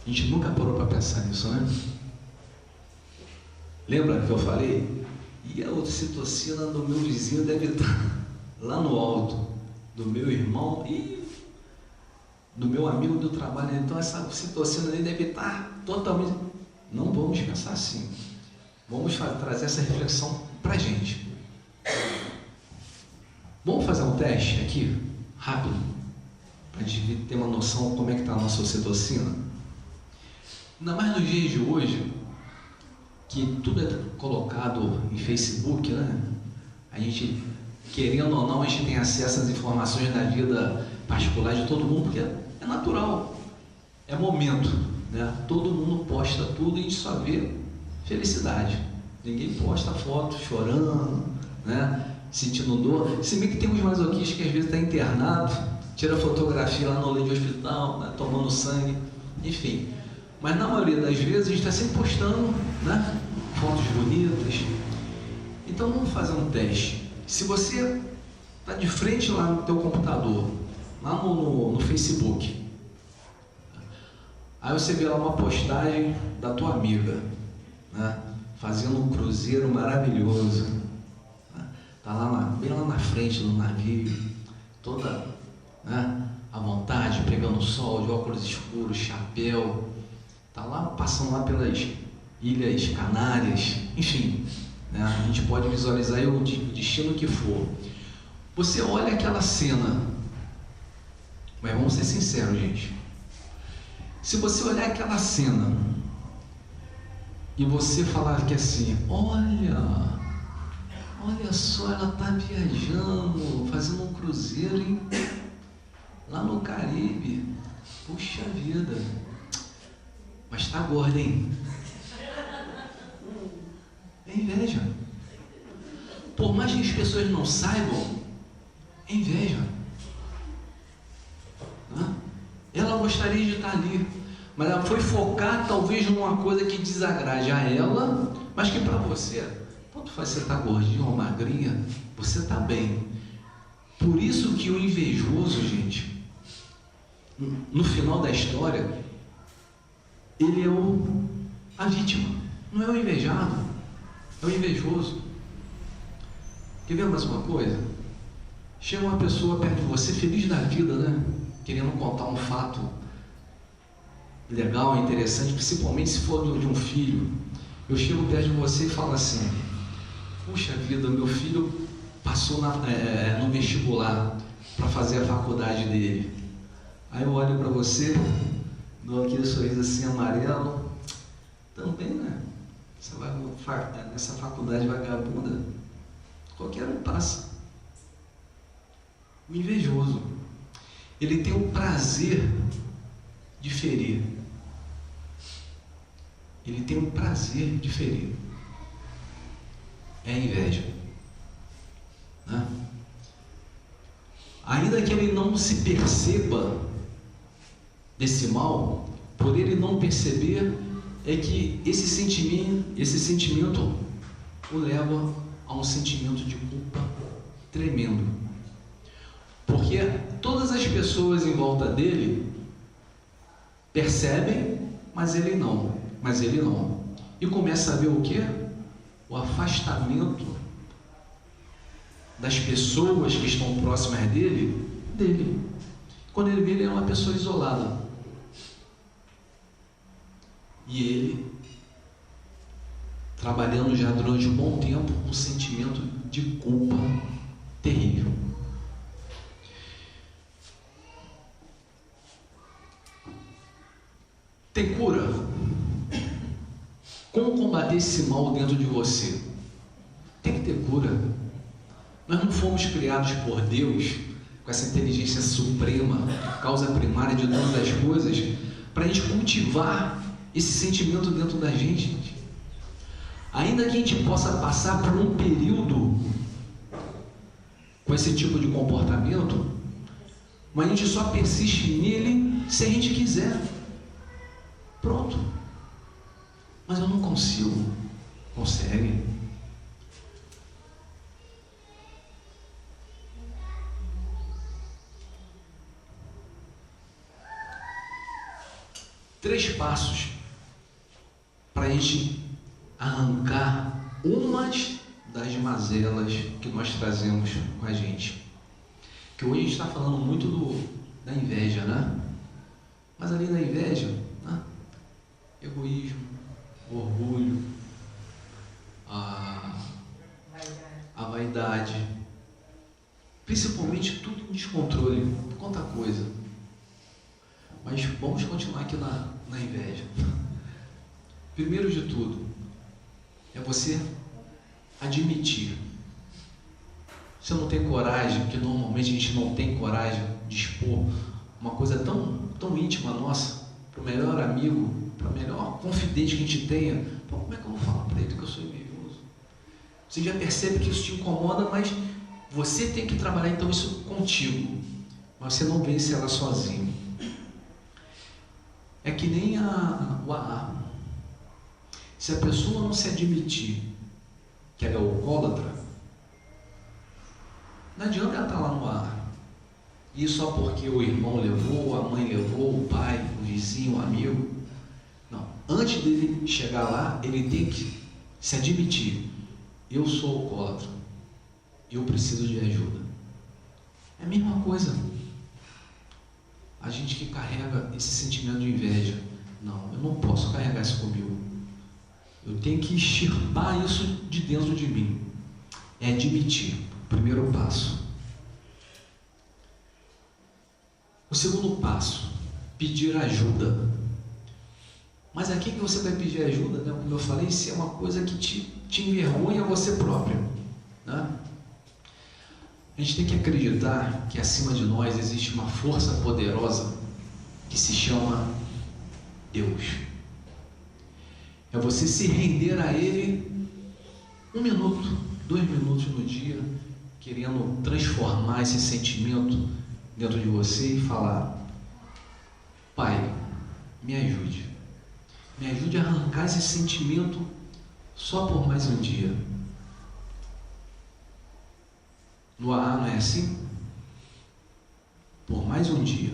A gente nunca parou para pensar nisso, né? Lembra que eu falei? E a ocitocina do meu vizinho deve estar lá no alto, do meu irmão e do meu amigo do trabalho. Então essa ocitocina ali deve estar totalmente... Não vamos pensar assim. Vamos trazer essa reflexão para a gente. Vamos fazer um teste aqui, rápido, para a gente ter uma noção de como é que está a nossa ocitocina. Ainda mais nos dias de hoje, que tudo é colocado em Facebook, né? A gente, querendo ou não, a gente tem acesso às informações da vida particular de todo mundo, porque é natural, é momento, né? Todo mundo posta tudo e a gente só vê felicidade. Ninguém posta foto chorando, né? Sentindo dor. Se bem que tem uns masoquistas que às vezes está internado, tira fotografia lá no leito de hospital, né? Tomando sangue, enfim. Mas na maioria das vezes a gente está sempre postando, né, fotos bonitas. Então vamos fazer um teste. Se você está de frente lá no teu computador, lá no Facebook, aí você vê lá uma postagem da tua amiga, né, fazendo um cruzeiro maravilhoso, né, tá lá bem lá na frente do navio, toda, né, à vontade, pegando sol, de óculos escuros, chapéu. Está lá, passando lá pelas Ilhas Canárias, enfim, né? A gente pode visualizar o destino que for. Você olha aquela cena, mas vamos ser sinceros, gente. Se você olhar aquela cena e você falar que assim, olha só, ela está viajando, fazendo um cruzeiro lá no Caribe, puxa vida. Mas está gorda, hein? É inveja. Por mais que as pessoas não saibam, é inveja. Ela gostaria de estar ali, mas ela foi focar talvez numa coisa que desagrade a ela, mas que para você, tanto faz você estar gordinha ou magrinha, você está bem. Por isso que o invejoso, gente, no final da história, ele é a vítima, não é o invejado, é o invejoso. Quer ver mais uma coisa? Chega uma pessoa perto de você, feliz da vida, né? Querendo contar um fato legal, interessante, principalmente se for de um filho. Eu chego perto de você e falo assim: puxa vida, meu filho passou no vestibular para fazer a faculdade dele. Aí eu olho para você, dou aquele sorriso assim amarelo, também, né? Nessa faculdade vagabunda, qualquer um passa. O invejoso, ele tem o prazer de ferir. Ele tem o prazer de ferir. É a inveja, né? Ainda que ele não se perceba desse mal, por ele não perceber, é que esse sentimento o leva a um sentimento de culpa tremendo. Porque todas as pessoas em volta dele percebem, mas ele não. E começa a ver o quê? O afastamento das pessoas que estão próximas dele. Quando ele vê, ele é uma pessoa isolada. E ele, trabalhando já durante um bom tempo, um sentimento de culpa terrível. Tem cura? Como combater esse mal dentro de você? Tem que ter cura. Nós não fomos criados por Deus com essa inteligência suprema, causa primária de todas as coisas, para a gente cultivar esse sentimento dentro da gente. Ainda que a gente possa passar por um período com esse tipo de comportamento, mas a gente só persiste nele se a gente quiser. Pronto. Mas eu não consigo. Consegue? Três passos para a gente arrancar umas das mazelas que nós trazemos com a gente. Que hoje a gente está falando muito da inveja, né? Mas além da inveja, né? Egoísmo, orgulho, a vaidade, principalmente tudo em descontrole, quanta coisa. Mas vamos continuar aqui na inveja. Primeiro de tudo, é você admitir. Você não tem coragem, porque normalmente a gente não tem coragem de expor uma coisa tão íntima nossa, para o melhor amigo, para o melhor confidente que a gente tenha. Pô, como é que eu vou falar para ele que eu sou invejoso? Você já percebe que isso te incomoda, mas você tem que trabalhar então isso contigo. Mas você não vence ela sozinho. É que nem o AA. Se a pessoa não se admitir que ela é alcoólatra, não adianta ela estar lá no AA. E só porque o irmão levou, a mãe levou, o pai, o vizinho, o amigo. Não. Antes dele chegar lá, ele tem que se admitir. Eu sou alcoólatra. Eu preciso de ajuda. É a mesma coisa. A gente que carrega esse sentimento de inveja. Não, eu não posso carregar isso comigo. Eu tenho que extirpar isso de dentro de mim. É admitir. Primeiro passo. O segundo passo, pedir ajuda. Mas aqui que você vai pedir ajuda, né? Como eu falei, se é uma coisa que te envergonha você próprio, né? A gente tem que acreditar que acima de nós existe uma força poderosa que se chama Deus. É você se render a Ele 1 minuto, 2 minutos no dia, querendo transformar esse sentimento dentro de você e falar: Pai, me ajude a arrancar esse sentimento só por mais um dia. No AA não é assim? Por mais um dia.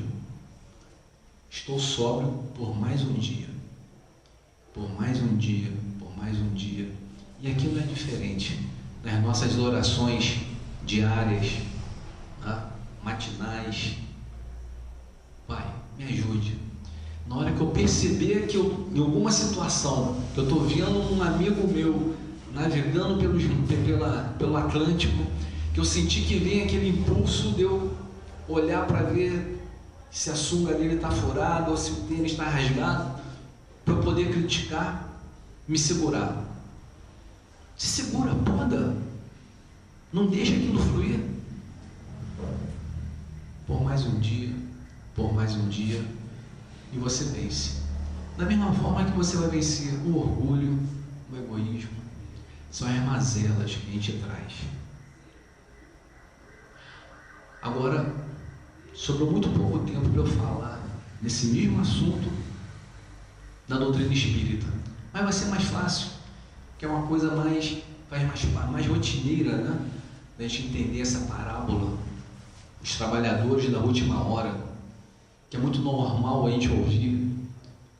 Estou sóbrio por mais um dia. Por mais um dia, por mais um dia. E aqui não é diferente. Nas nossas orações diárias, né? Matinais. Pai, me ajude. Na hora que eu perceber que em alguma situação, que eu estou vendo um amigo meu navegando pelo Atlântico, que eu senti que vem aquele impulso de eu olhar para ver se a sunga dele está furada ou se o tênis está rasgado, para eu poder criticar, me segurar. Se segura, poda. Não deixa aquilo fluir. Por mais um dia, e você vence. Da mesma forma que você vai vencer o orgulho, o egoísmo, são as mazelas que a gente traz. Agora, sobrou muito pouco tempo para eu falar nesse mesmo assunto da doutrina espírita, mas vai ser mais fácil, que é uma coisa mais rotineira, né? Da gente entender essa parábola, os trabalhadores da última hora, que é muito normal a gente ouvir,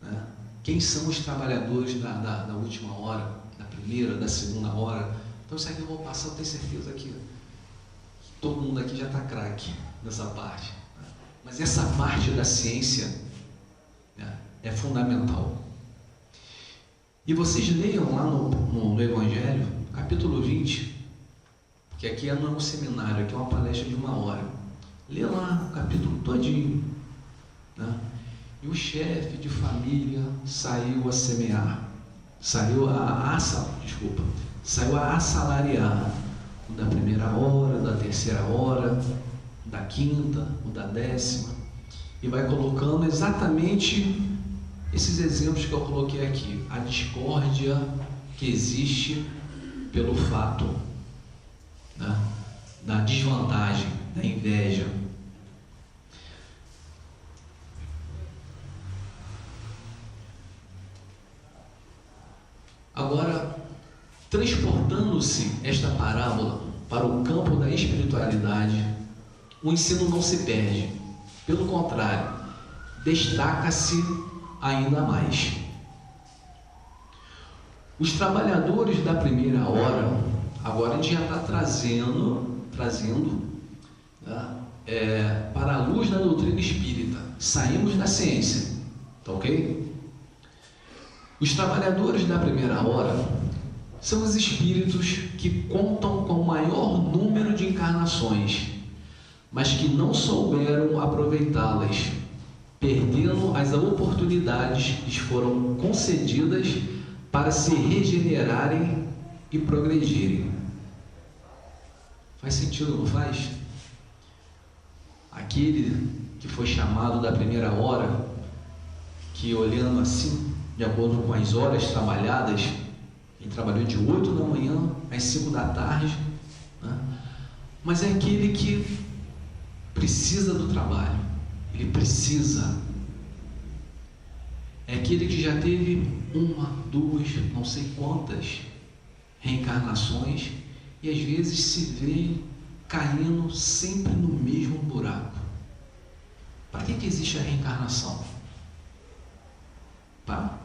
né? Quem são os trabalhadores da última hora, da primeira, da segunda hora? Então isso aqui eu vou passar, eu tenho certeza que todo mundo aqui já está craque nessa parte, né? Mas essa parte da ciência, né, é fundamental. E vocês leiam lá no Evangelho, capítulo 20, porque aqui não é um seminário, aqui é uma palestra de 1 hora. Lê lá o capítulo todinho, né? E o chefe de família saiu a semear, saiu a assalariar, o da primeira hora, da terceira hora, da quinta, o da 10ª, e vai colocando exatamente esses exemplos que eu coloquei aqui, a discórdia que existe pelo fato, né, da desvantagem, da inveja. Agora, transportando-se esta parábola para o campo da espiritualidade, o ensino não se perde, pelo contrário, destaca-se ainda mais. Os trabalhadores da primeira hora, agora a gente já está trazendo, né, para a luz da doutrina espírita. Saímos da ciência, tá ok? Os trabalhadores da primeira hora são os espíritos que contam com o maior número de encarnações, mas que não souberam aproveitá-las, perdendo as oportunidades que lhes foram concedidas para se regenerarem e progredirem. Faz sentido, não faz? Aquele que foi chamado da primeira hora, que olhando assim, de acordo com as horas trabalhadas, ele trabalhou de 8 da manhã às 5 da tarde, né? Mas é aquele que precisa do trabalho, ele precisa. É aquele que já teve 1, 2, não sei quantas reencarnações e às vezes se vê caindo sempre no mesmo buraco. Para que existe a reencarnação? Para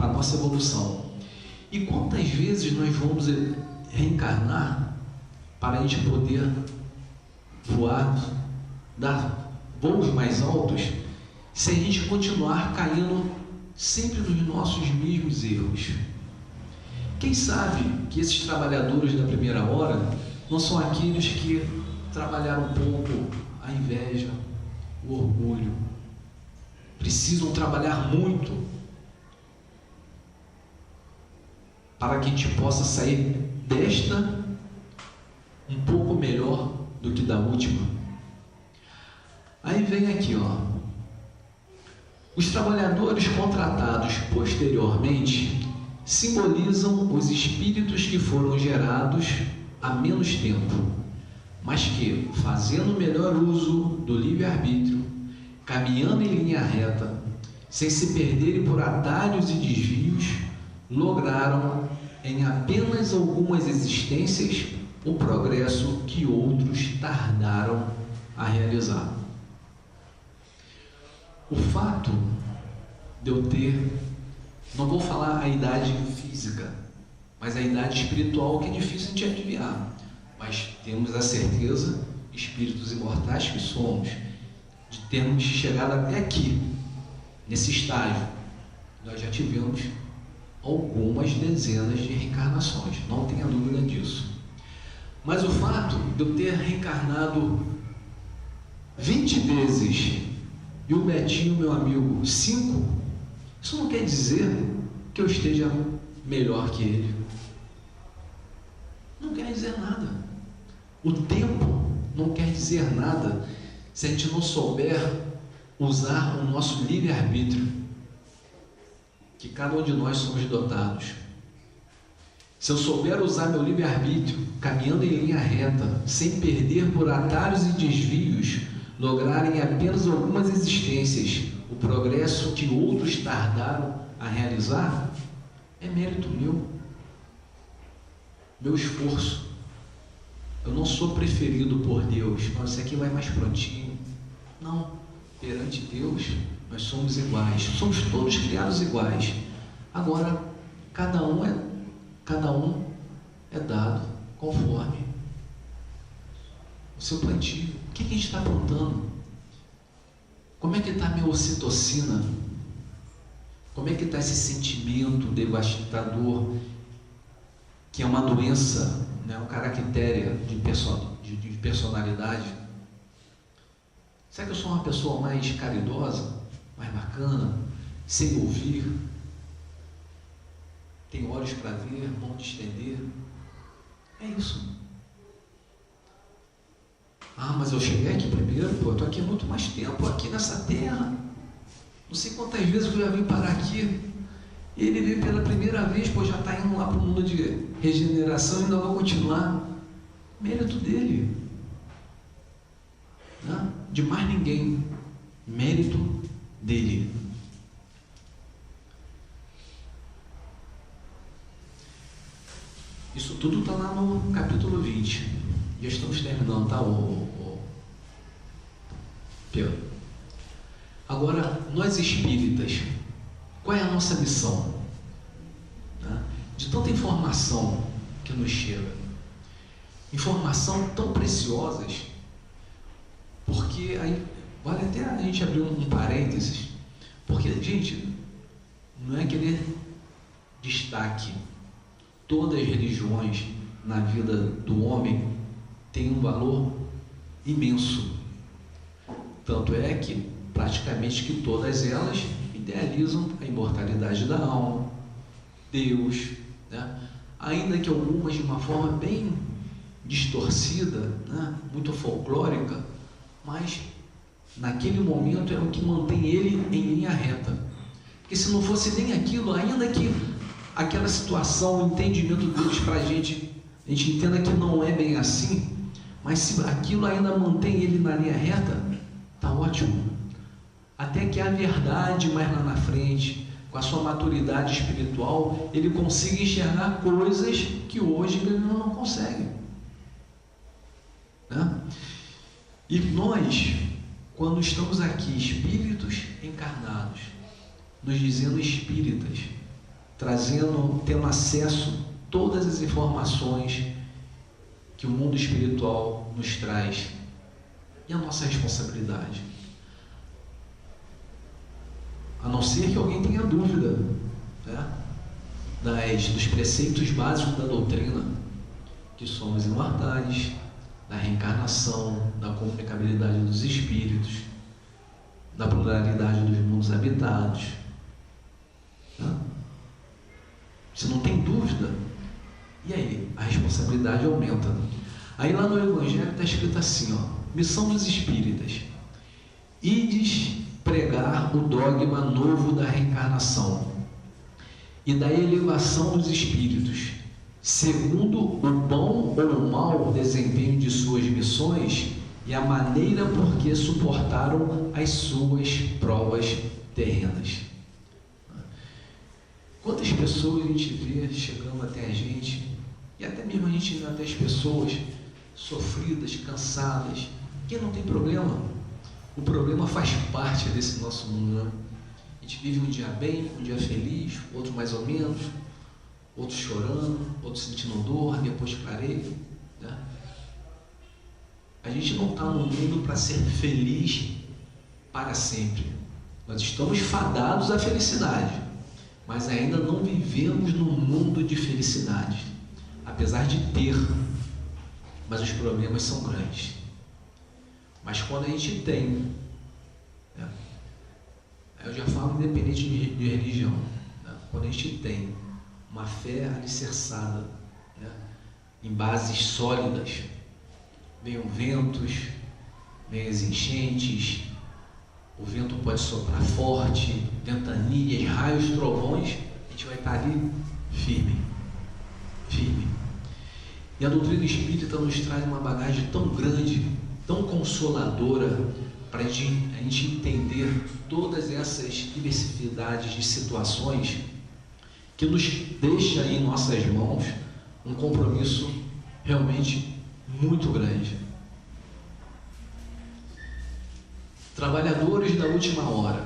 a nossa evolução. E quantas vezes nós vamos reencarnar para a gente poder voar, dar voos mais altos, se a gente continuar caindo sempre nos nossos mesmos erros? Quem sabe que esses trabalhadores da primeira hora não são aqueles que trabalharam um pouco a inveja, o orgulho, precisam trabalhar muito para que a gente possa sair desta um pouco melhor do que da última. Aí vem aqui, ó. Os trabalhadores contratados posteriormente simbolizam os espíritos que foram gerados há menos tempo, mas que, fazendo melhor uso do livre-arbítrio, caminhando em linha reta, sem se perderem por atalhos e desvios, lograram em apenas algumas existências o progresso que outros tardaram a realizar. O fato de eu ter, não vou falar a idade física, mas a idade espiritual, que é difícil de adivinhar, mas temos a certeza, espíritos imortais que somos, de termos chegado até aqui, nesse estágio. Nós já tivemos algumas dezenas de reencarnações, não tenha dúvida disso. Mas o fato de eu ter reencarnado 20 vezes e o Betinho, meu amigo, 5, isso não quer dizer que eu esteja melhor que ele. Não quer dizer nada. O tempo não quer dizer nada se a gente não souber usar o nosso livre-arbítrio, que cada um de nós somos dotados. Se eu souber usar meu livre-arbítrio, caminhando em linha reta, sem perder por atalhos e desvios, lograr em apenas algumas existências o progresso que outros tardaram a realizar, é mérito meu esforço. Eu não sou preferido por Deus, mas isso aqui vai mais prontinho. Não, perante Deus nós somos iguais, somos todos criados iguais. Agora, cada um é dado conforme o seu plantio. O que a gente está plantando? Como é que está a minha ocitocina? Como é que está esse sentimento devastador, que é uma doença, né, uma caractéria de personalidade? Será que eu sou uma pessoa mais caridosa, mais bacana, sem ouvir? Tem olhos para ver, mão de estender? É isso. Ah, mas eu cheguei aqui primeiro, eu estou aqui há muito mais tempo, aqui nessa terra. Não sei quantas vezes eu já vim parar aqui. Ele veio pela primeira vez, já está indo lá para o mundo de regeneração e ainda vai continuar. Mérito dele. Não? De mais ninguém. Mérito dele. Isso tudo está lá no capítulo 20. Já estamos terminando, tá, Pedro? Agora, nós espíritas, qual é a nossa missão? De tanta informação que nos chega, informação tão preciosas, porque aí vale até a gente abrir um parênteses, porque, gente, não é querer destaque. Todas as religiões na vida do homem têm um valor imenso. Tanto é que praticamente que todas elas idealizam a imortalidade da alma, Deus, né? Ainda que algumas de uma forma bem distorcida, né? Muito folclórica, mas naquele momento é o que mantém ele em linha reta. Porque se não fosse nem aquilo, ainda que aquela situação, o entendimento deles para a gente entenda que não é bem assim, mas se aquilo ainda mantém ele na linha reta, está ótimo. Até que a verdade mais lá na frente, com a sua maturidade espiritual, ele consiga enxergar coisas que hoje ele não consegue. Né? E nós, quando estamos aqui, espíritos encarnados, nos dizendo espíritas, tendo acesso a todas as informações que o mundo espiritual nos traz, e a nossa responsabilidade? A não ser que alguém tenha dúvida, né, dos preceitos básicos da doutrina, que somos imortais, da reencarnação, da comunicabilidade dos espíritos, da pluralidade dos mundos habitados. Né? Se não tem dúvida, e aí? A responsabilidade aumenta. Aí lá no Evangelho está escrito assim, missão dos espíritas: ides pregar o dogma novo da reencarnação e da elevação dos espíritos, segundo o bom ou o mau desempenho de suas missões e a maneira por que suportaram as suas provas terrenas. Quantas pessoas a gente vê chegando até a gente, e até mesmo a gente vê até as pessoas sofridas, cansadas. Quem não tem problema? O problema faz parte desse nosso mundo, né? A gente vive um dia bem, um dia feliz, outro mais ou menos, outro chorando, outro sentindo dor, depois clareio, né? A gente não está no mundo para ser feliz para sempre. Nós estamos fadados à felicidade, mas ainda não vivemos num mundo de felicidade, apesar de ter, mas os problemas são grandes. Mas quando a gente tem, né? Eu já falo independente de religião, né? Quando a gente tem uma fé alicerçada, né, em bases sólidas, venham ventos, venham as enchentes, o vento pode soprar forte, ventanias, raios, trovões, a gente vai estar ali firme, firme. E a doutrina espírita nos traz uma bagagem tão grande, tão consoladora, para a gente entender todas essas diversidades de situações, que nos deixa em nossas mãos um compromisso realmente muito grande. Trabalhadores da última hora.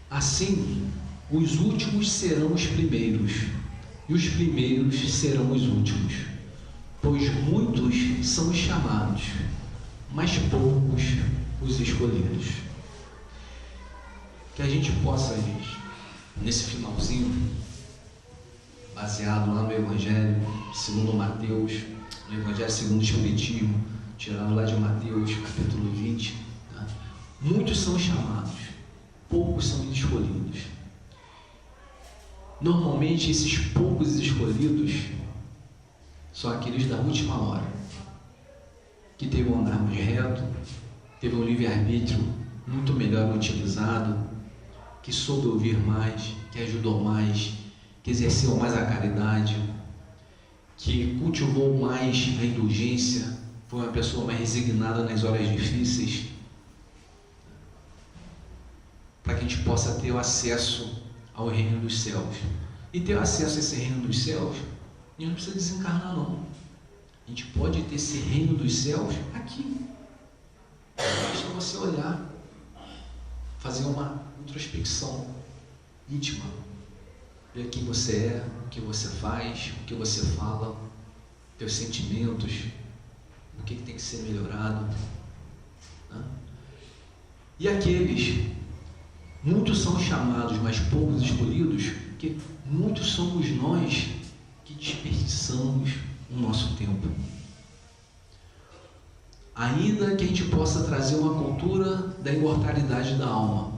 Assim, os últimos serão os primeiros, e os primeiros serão os últimos. Pois muitos são os chamados, mas poucos os escolhidos. Que a gente possa, gente, nesse finalzinho, baseado lá no Evangelho segundo Mateus, no Evangelho segundo o Espiritismo, tirado lá de Mateus, capítulo 20, tá? Muitos são chamados, poucos são escolhidos. Normalmente, esses poucos escolhidos são aqueles da última hora, que teve um andar mais reto, teve um livre-arbítrio muito melhor utilizado, que soube ouvir mais, que ajudou mais, que exerceu mais a caridade, que cultivou mais a indulgência, foi uma pessoa mais resignada nas horas difíceis, para que a gente possa ter o acesso ao reino dos céus. E ter acesso a esse reino dos céus, a gente não precisa desencarnar, não. A gente pode ter esse reino dos céus aqui. Basta você olhar, fazer uma introspecção íntima, ver quem você é, o que você faz, o que você fala, teus sentimentos, o que tem que ser melhorado, né? E aqueles, muitos são chamados, mas poucos escolhidos, porque muitos somos nós que desperdiçamos o nosso tempo. Ainda que a gente possa trazer uma cultura da imortalidade da alma,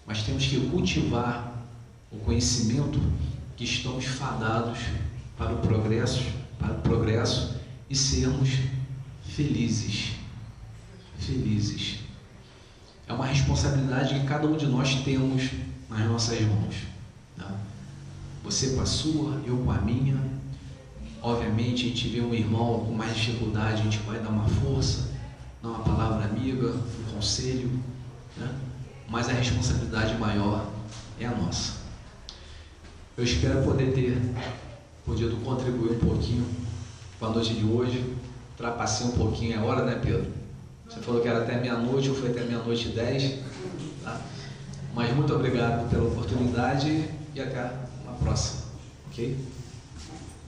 mas temos que cultivar o conhecimento que estamos fadados para o progresso e sermos felizes. Felizes. É uma responsabilidade que cada um de nós temos nas nossas mãos, tá? Você com a sua, eu com a minha. Obviamente, a gente vê um irmão com mais dificuldade, a gente vai dar uma força, dar uma palavra amiga, um conselho, né? Mas a responsabilidade maior é a nossa. Eu espero poder ter podido contribuir um pouquinho com a noite de hoje. Ultrapassei um pouquinho a hora, né, Pedro? Você falou que era até meia-noite, ou foi até meia-noite e 10, tá? Mas muito obrigado pela oportunidade e até uma próxima, ok?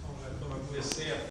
Quando eu comecei a